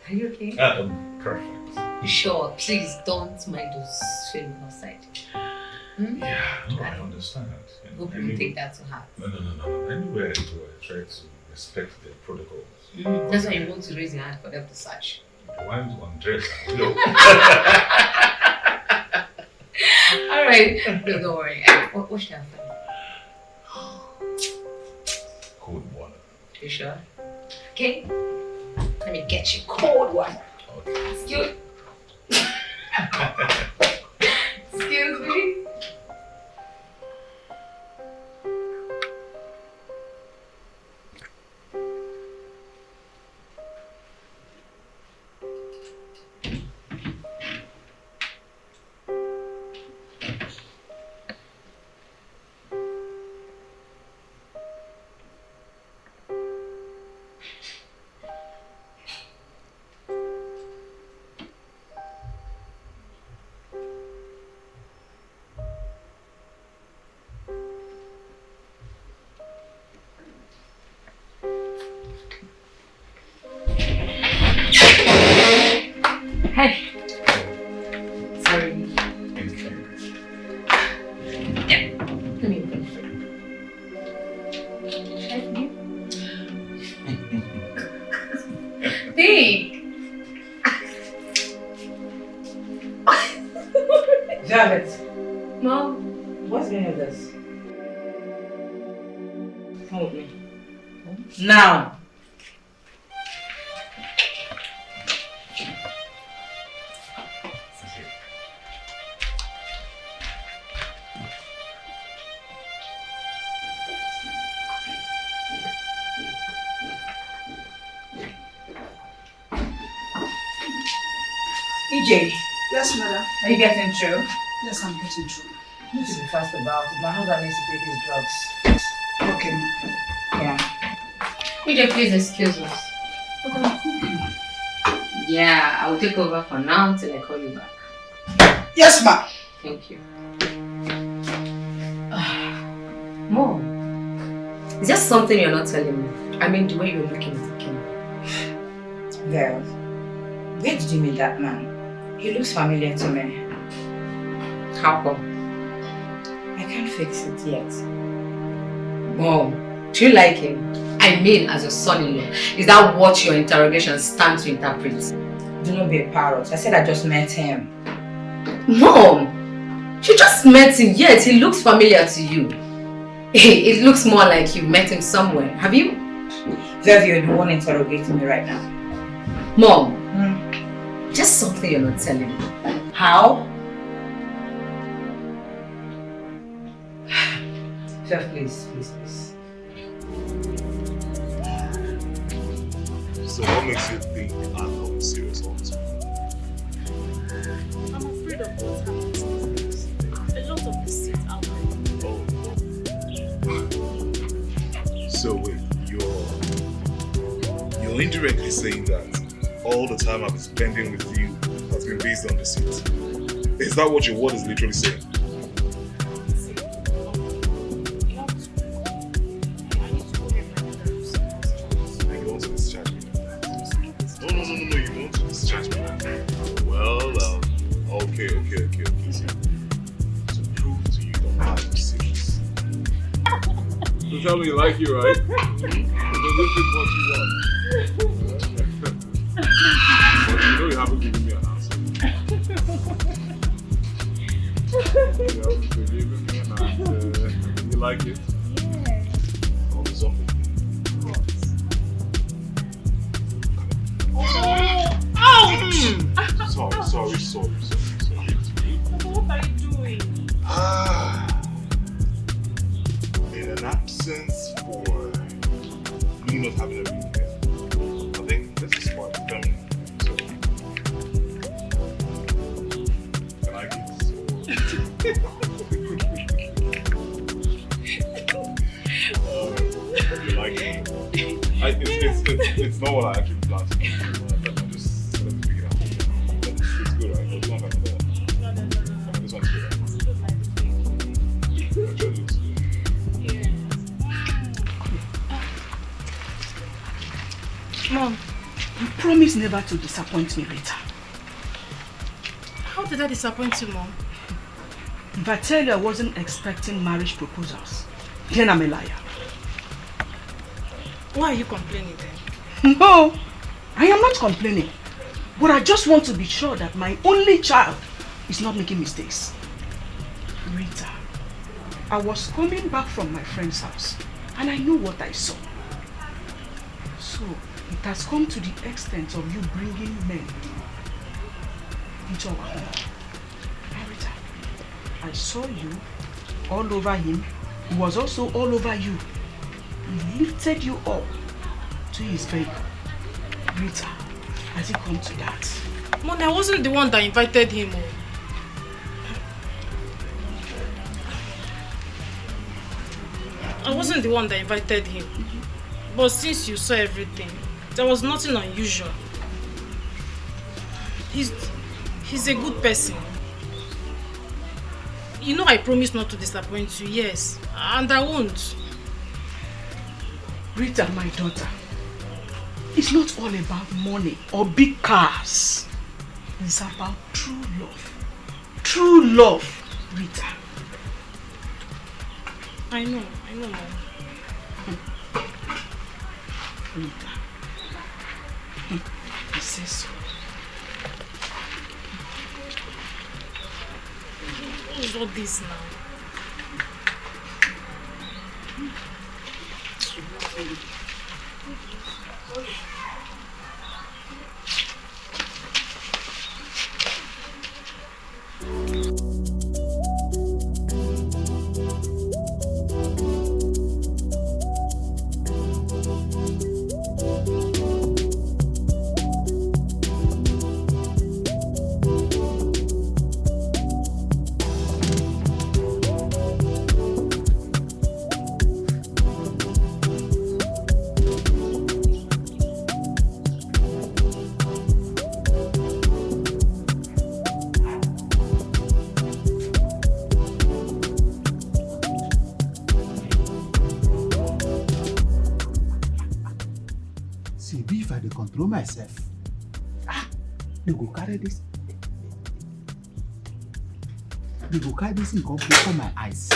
Are you okay? Perfect. You sure? Please don't mind those feeling outside. Yeah, no, I understand. Hope you take that to heart. No. Anywhere I go, I try to respect the protocols. That's why you want to raise your hand for them to search. The ones on dress, no. Alright, no, don't worry. What should I have? Cold water. You sure? Okay. Let me get you cold water. Okay. Excuse me. Hey. Sorry. Yeah. Let me open it for you. Help you? Babe. Janet. Mom. What's the name of this? Come with me. Now. EJ, Yes, madam. are you getting through? Yes, I'm getting through. You need to be fast about it. My husband needs to take his drugs. Okay, ma'am. Yeah. Could you please excuse us? But I'm cooking. Yeah, I will take over for now till I call you back. Yes, ma'am. Thank you. Mom, is there something you're not telling me? I mean, the way you're looking at the king. Girl, where did you meet that man? He looks familiar to me. How come? I can't fix it yet. Mom, do you like him? I mean, as your son-in-law. Is that what your interrogation stands to interpret? Do not be a parrot. I said I just met him. Mom, you just met him, yet he looks familiar to you. It looks more like you met him somewhere. Have you? Viv, you're the one interrogating me right now. Mom, just something you're not telling me. How? Viv, please. So what makes you think I'm not serious all the time? I'm afraid of what's happening these days. A lot of deceit out there. So wait, you're indirectly saying that all the time I've been spending with you has been based on deceit. Is that what your word is literally saying? And you want to discharge me? No, you want to discharge me? Well, okay. So, to prove to you that I'm serious. So tell me you like you, right? Because this is what you want. But you know you haven't given me an answer. You haven't given me an answer. You like it? Yeah. Or something. Sorry. What are you doing? In an absence for me not having a weekend, I think this is quite feminine. So, can I get this? You like it? It's not what I actually planned to do. I'm just let me figure it out. But it's good, right? It's not like that. No. This one's good, right? Actually, it looks good. Mom, you promised never to disappoint me, Rita. How did I disappoint you, Mom? If I tell you I wasn't expecting marriage proposals, then I'm a liar. Why are you complaining then? No, I am not complaining. But I just want to be sure that my only child is not making mistakes. Rita, I was coming back from my friend's house and I knew what I saw. So, it has come to the extent of you bringing men into our home. Rita, I saw you all over him. He was also all over you. He lifted you up to his vehicle. Rita, has it come to that? Mom, I wasn't the one that invited him. I wasn't the one that invited him. But since you saw everything, there was nothing unusual. He's a good person. You know I promised not to disappoint you, yes. And I won't. Rita, my daughter, it's not all about money or big cars. It's about true love. True love, Rita. I know, Mom. Rita, I say so. What's all this now? Control myself. They go carry this. They go carry this in complete for my eyes.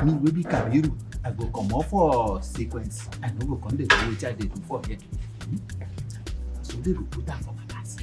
Me will be Kabiru. I go come off for sequence. I no go come the which I did before here. So they go put that for my eyes.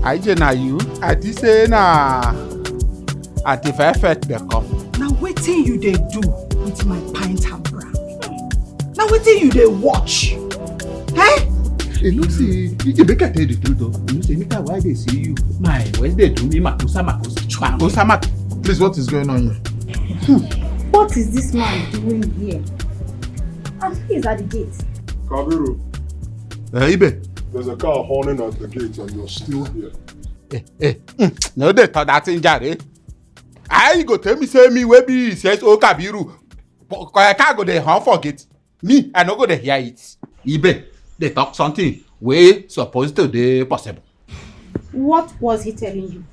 Aije na you, ati say na ati fefet be come. Now wetin you dey do with my pint and bra? Now wetin you dey watch? Eh? You know, see, you make I tell you the truth, though. You know, see, anytime why they see you, my, when they do me, makosa. Please, what is going on here? What is this man doing here? And he is at the gate. Kabiru. Ibe. There's a car horning at the gate and you're still here. No, they thought that's in Jare. I go tell me, say me, where be, says, oh, Kabiru. But I can't go there, how forget. Me, I no go there hear it. Ibe, they talk something way supposed to be possible. What was he telling you?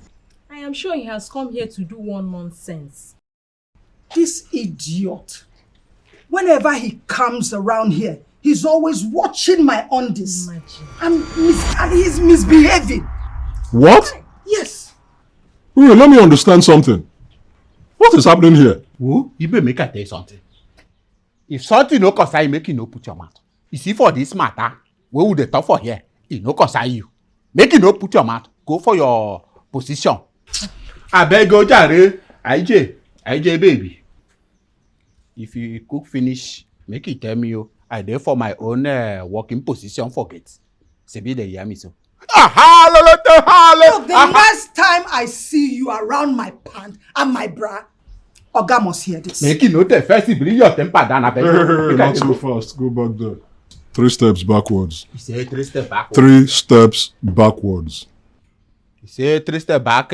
I am sure he has come here to do one nonsense. This idiot. Whenever he comes around here, he's always watching my undies. And he's misbehaving. What? Yes. Wait, let me understand something. What is happening here? Who? You better make I tell you something. If something no concern you, make you no put your mouth. You see, for this matter, where would they talk for here? It no concern you. Make you no put your mouth. Go for your position. I beg you, Jare. IJ, baby. If you cook finish, make it tell me you. I there for my own working position for it. Sebi de hear me so. Look, the last time I see you around my pant and my bra, Oga must hear this. Make you note first, bring your temper down. I beg you. Not so fast. Go back there. 3 steps backwards. You say 3 steps backwards. 3 steps backwards. You say 3 steps back.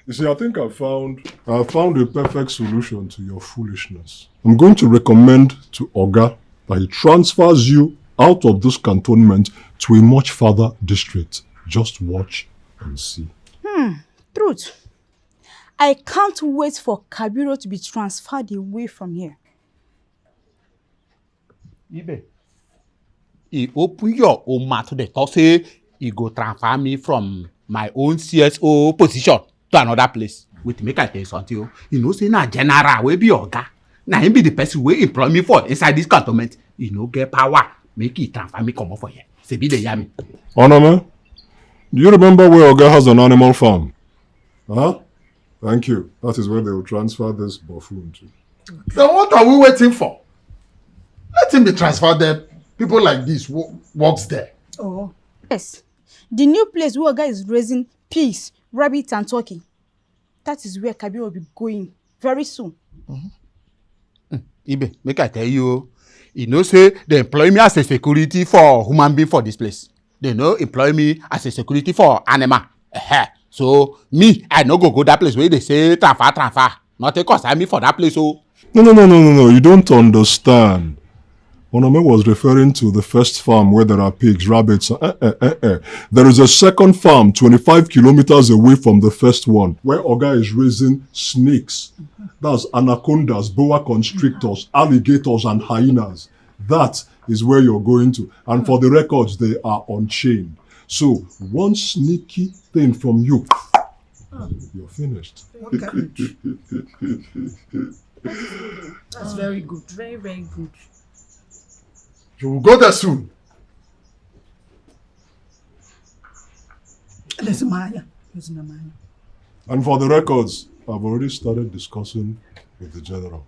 You see, I think I found a perfect solution to your foolishness. I'm going to recommend to Oga that he transfers you out of this cantonment to a much further district. Just watch and see. Truth. I can't wait for Kabiru to be transferred away from here. Ibe, he open your own mouth to the talk say he go transfer me from my own CSO position to another place. Wait, make I tell you something. You know, say na general wey be Oga. Na him be the person wey employ me for inside this cantonment. He no get power. Make he transfer me come up for here. Say be the yami. Onome, do you remember where Oga has an animal farm? Huh? Thank you. That is where they will transfer this buffoon to. Then what are we waiting for? Let him be transferred there. People like this works there. Oh. Yes. The new place where Oga is raising pigs, rabbits and turkey. That is where Kabiru will be going very soon. Ibe, make I tell you, you know say they employ me as a security for human being for this place. They no employ me as a security for animal. So me, I no go that place where they say transfer. Not a concern me for that place. Oh. No. You don't understand. Onome was referring to the first farm where there are pigs, rabbits. There is a second farm 25 kilometers away from the first one where Oga is raising snakes. That's anacondas, boa constrictors, alligators and hyenas. That is where you're going to. And for the records, they are unchained. So one sneaky thing from you, you're finished. That's very good. Very, very good. You will go there soon. Listen, Maya. And for the records, I've already started discussing with the general.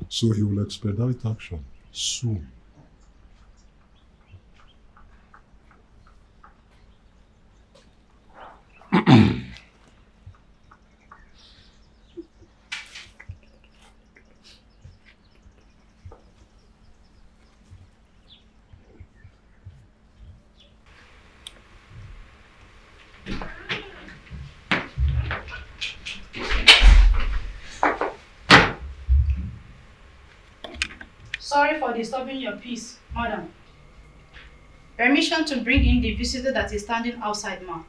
So he will expedite action soon. Sorry for disturbing your peace, madam. Permission to bring in the visitor that is standing outside, ma'am.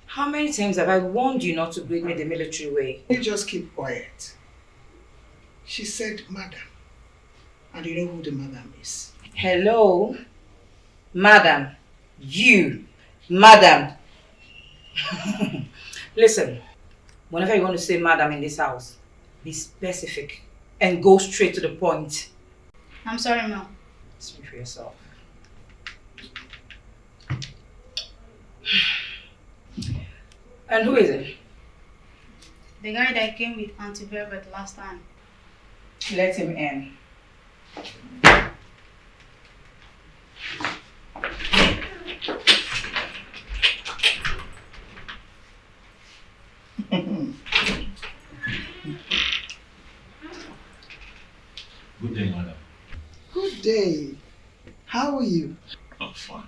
How many times have I warned you not to greet me the military way? You just keep quiet. She said, madam. And you know who the madam is. Hello? Madam. You. Madam. Listen, whenever you want to say madam in this house, be specific and go straight to the point. I'm sorry, ma'am. Speak for yourself. And who is it? The guy that came with Auntie Velvet last time. Let him in. Good day, madam. Good day. How are you? I'm fine.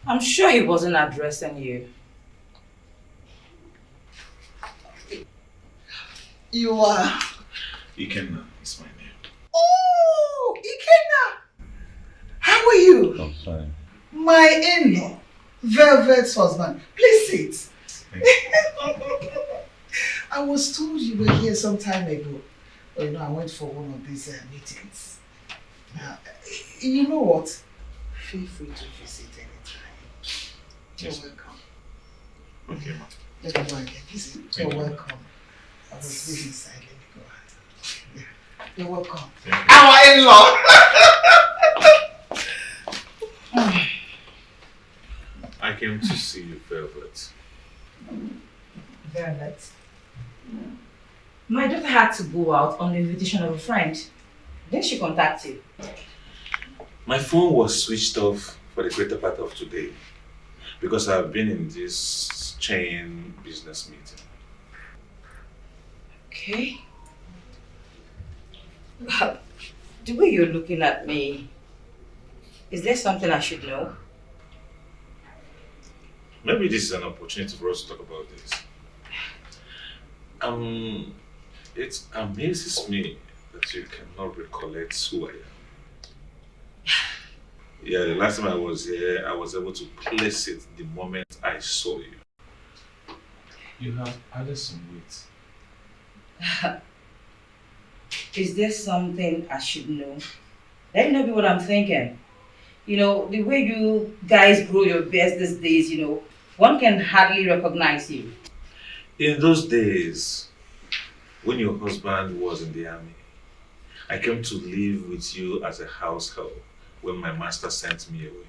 I'm sure he wasn't addressing you. You are... Ikenna is my name. Oh, Ikenna! How are you? I'm fine. My in-law, Velvet's husband. Please sit. I was told you were here some time ago. But you know, I went for one of these meetings. You know what? Feel free to visit anytime. You're welcome. Okay, ma'am. Let me go and get busy. You're welcome. I was busy inside. Let me go. Yeah. You're welcome. Our in-law! I came to see you, Velvet. Velvet? My daughter had to go out on the invitation of a friend. Didn't she contact you? My phone was switched off for the greater part of today because I've been in this chain business meeting. Okay. The way you're looking at me, is there something I should know? Maybe this is an opportunity for us to talk about this. It amazes me that you cannot recollect who I am. Yeah, the last time I was here, I was able to place it the moment I saw you. You have added some weight. Is there something I should know? Let me know what I'm thinking. You know, the way you guys grow your beards these days, you know, one can hardly recognize you. In those days, when your husband was in the army, I came to live with you as a house help when my master sent me away.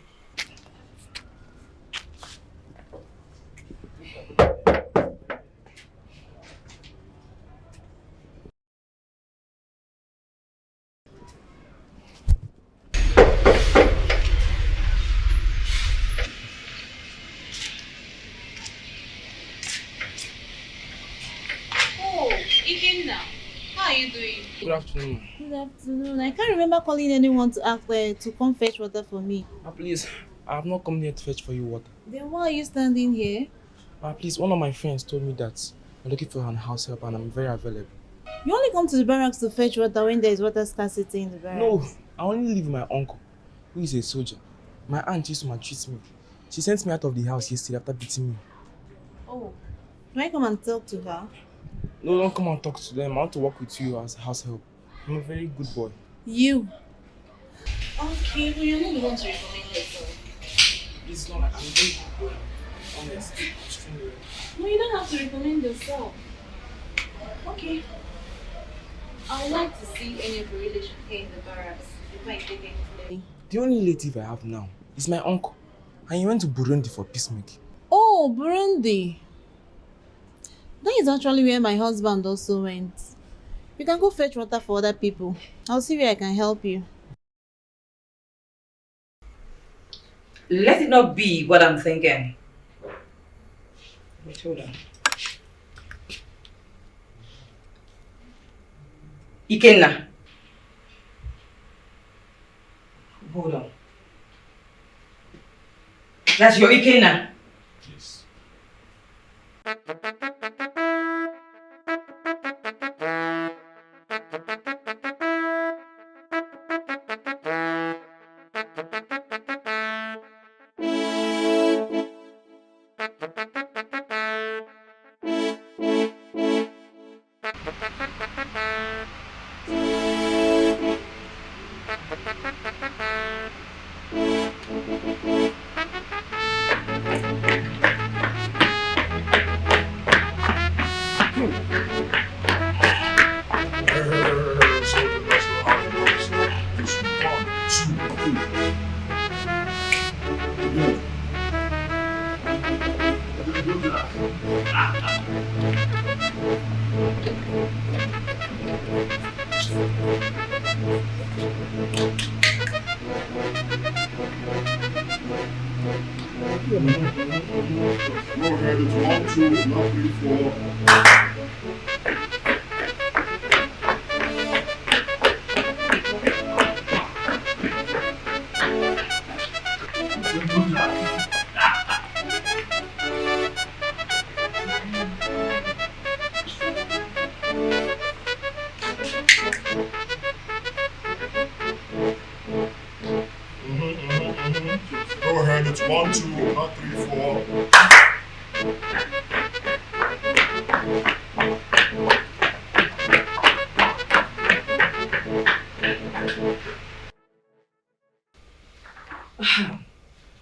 Good afternoon. Good afternoon. I can't remember calling anyone to ask to come fetch water for me. Please, I have not come here to fetch for you water. Then why are you standing here? Please, one of my friends told me that I'm looking for an house help and I'm very available. You only come to the barracks to fetch water when there is water scarcity in the barracks. No, I only live with my uncle, who is a soldier. My aunt used to maltreat me. She sent me out of the house yesterday after beating me. Oh, can I come and talk to her? No, don't come and talk to them. I want to work with you as a house help. I'm a very good boy. You? Okay, but you're not the one to recommend yourself. It's not like I'm a very good boy. Honest. Extremely. No, you don't have to recommend yourself. Okay. I would like to see any of your relations here in the barracks before I take anything. The only relative I have now is my uncle. And he went to Burundi for peacemaking. Oh, Burundi. That is actually where my husband also went. You can go fetch water for other people. I'll see where I can help you. Let it not be what I'm thinking. Wait, hold on. Ikenna. Hold on. That's your Ikenna. Yes. Go ahead, it's 1, 2, not 3, 4. Go ahead, it's 1, 2, not 3, 4.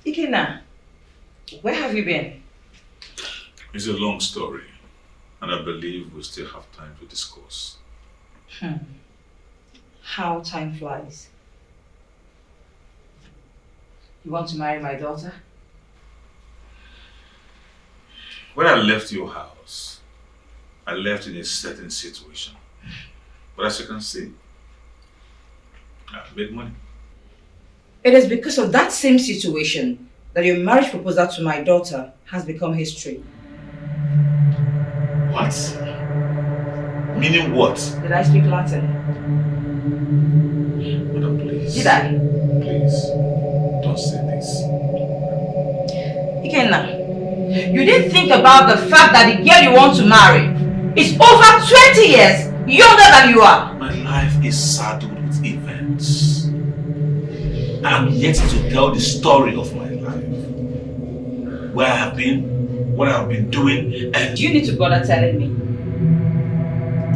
Ikenna, where have you been? It's a long story, and I believe we still have time to discuss. How time flies. You want to marry my daughter? When I left your house, I left in a certain situation. But as you can see, I've made money. It is because of that same situation that your marriage proposal to my daughter has become history. What? Meaning what? Did I speak Latin? Madam, please. Did I? Please, don't say this. Ikenna, you didn't think about the fact that the girl you want to marry is over 20 years younger than you are. My life is saddled with events. I'm yet to tell the story of my life. Where I have been, what I have been doing, and... You need to bother telling me.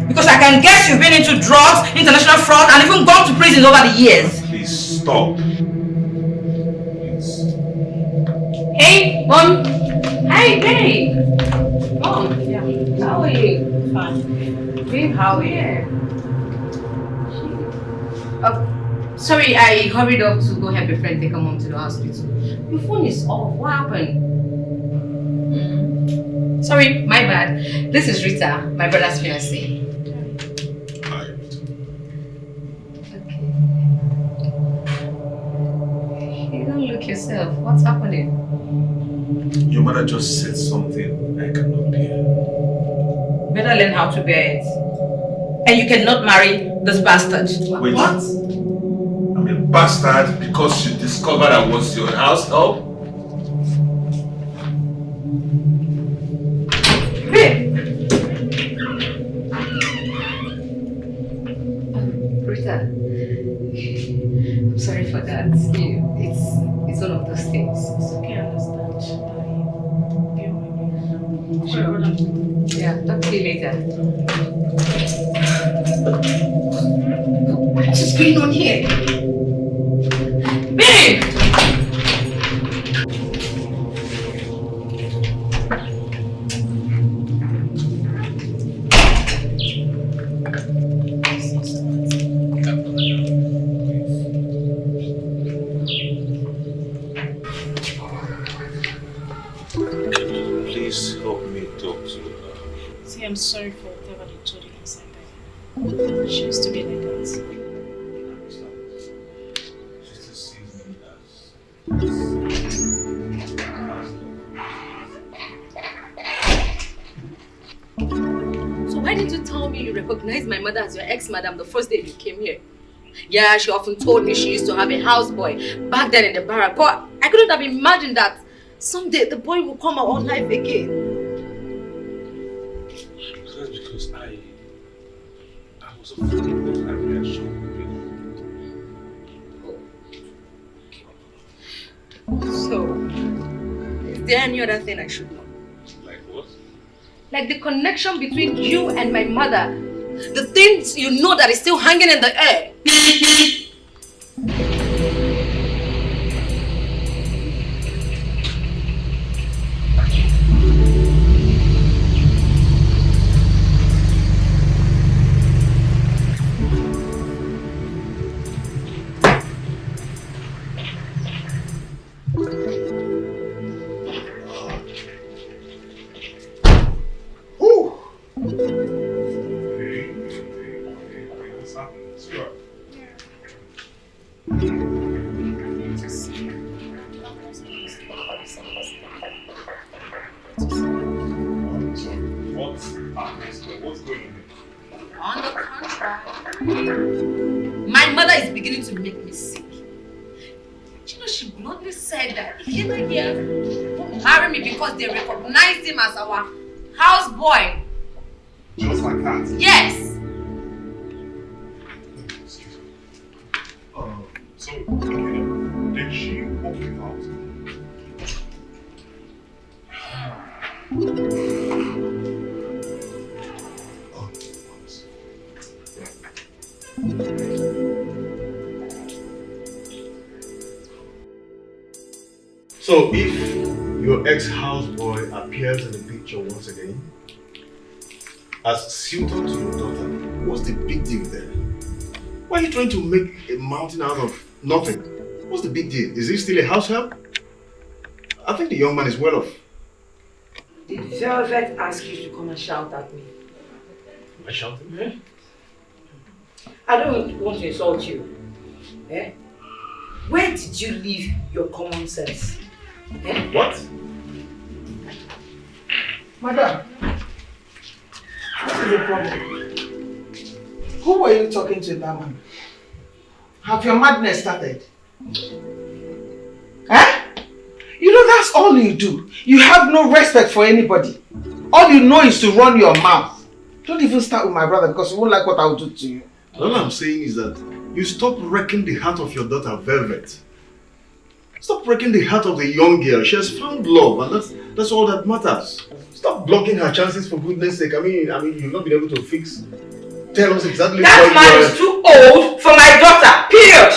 Because I can guess you've been into drugs, international fraud, and even gone to prison over the years. Please stop. Hey, Mom. Hey, babe. Mom. Yeah. How are you? Fine. Babe, how are you? Sorry, I hurried up to go help your friend take her mom to the hospital. Your phone is off. What happened? Sorry, my bad. This is Rita, my brother's fiancée. Hi, Rita. You don't look yourself. What's happening? Your mother just said something I cannot bear. Better learn how to bear it. And you cannot marry this bastard. Wait. What? I'm a bastard because you discovered I was your house help? Rita, I'm sorry for that. It's one of those things. It's okay, I understand. Sure. Yeah, talk to you later. What is going on here? Babe! Please help me talk to her. See, I'm sorry for whatever they told you inside there. She used to be like that. She still sees me as... So why didn't you tell me you recognized my mother as your ex-madam the first day you came here? Yeah, she often told me she used to have a houseboy back then in the barrack, but I couldn't have imagined that someday the boy will come our life again. That's because I was afraid of her reaction. So, is there any other thing I should know? Like what? Like the connection between you and my mother. The things you know that is still hanging in the air. My mother is beginning to make me sick. You know, she bluntly said that Ikenanya won't marry me because they recognized him as our houseboy. Just like that? Yes. So, did she walk you out? So if your ex-houseboy appears in the picture once again, as suitor to your daughter, what's the big deal there? Why are you trying to make a mountain out of nothing? What's the big deal? Is he still a house help? I think the young man is well off. Did Velvet ask you to come and shout at me? I shouted? Hmm? I don't want to insult you. Eh? Where did you leave your common sense? Eh? What? Madam, what is the problem? Who were you talking to that man? Have your madness started? Eh? You know, that's all you do. You have no respect for anybody. All you know is to run your mouth. Don't even start with my brother because you won't like what I will do to you. All I'm saying is that you stop wrecking the heart of your daughter, Velvet. Stop breaking the heart of the young girl. She has found love, and that's all that matters. Stop blocking her chances for goodness sake. I mean, you've not been able to fix. Tell us exactly that man is too old for my daughter. Period.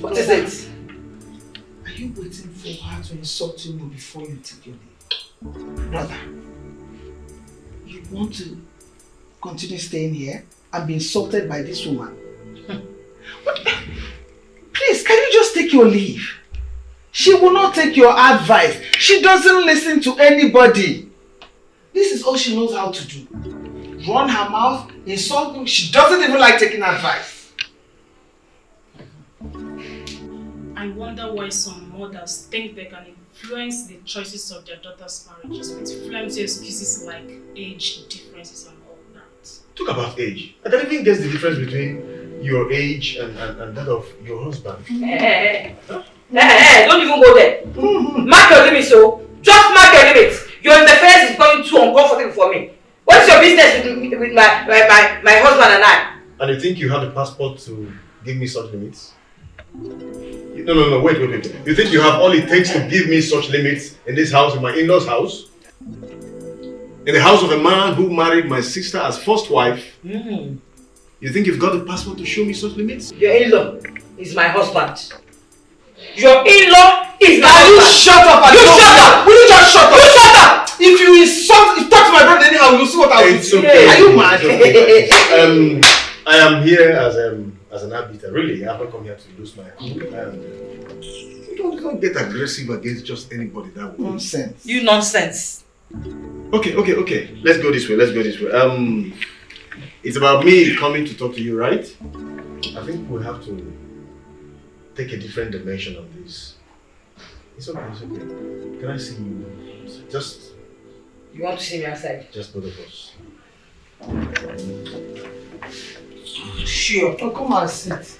What is it? Are you waiting for her to insult you before you take your leave? Brother, you want to continue staying here and be insulted by this woman? Please, can you just take your leave? She will not take your advice. She doesn't listen to anybody. This is all she knows how to do. Run her mouth, insult me. She doesn't even like taking advice. I wonder why some mothers think they can influence the choices of their daughters' marriages with flimsy excuses like age differences and all that. Talk about age. I don't even guess the difference between your age and that of your husband. Don't even go there. Mark your limits, so. Just mark your limits. Your interference is becoming too uncomfortable for me. What's your business with my husband and I? And you think you have the passport to give me such limits? No, wait. You think you have all it takes to give me such limits in this house, in my in-laws' house? In the house of a man who married my sister as first wife? You think you've got the passport to show me such limits? Your in-law is my husband. Your in-law is my husband. You shut up! You shut up! Will you just shut up? You shut up! If you talk to my brother anyhow, you'll see what I will do. Okay. Are you mad? I am here as an arbiter. Really, I haven't come here to lose my cool. Don't get aggressive against just anybody that way. Nonsense. You nonsense. Okay. Let's go this way. It's about me coming to talk to you, right? I think we'll have to take a different dimension on this. It's okay. Can I see you? Just... You want to see me outside? Just both of us. Sure. Oh, come and sit.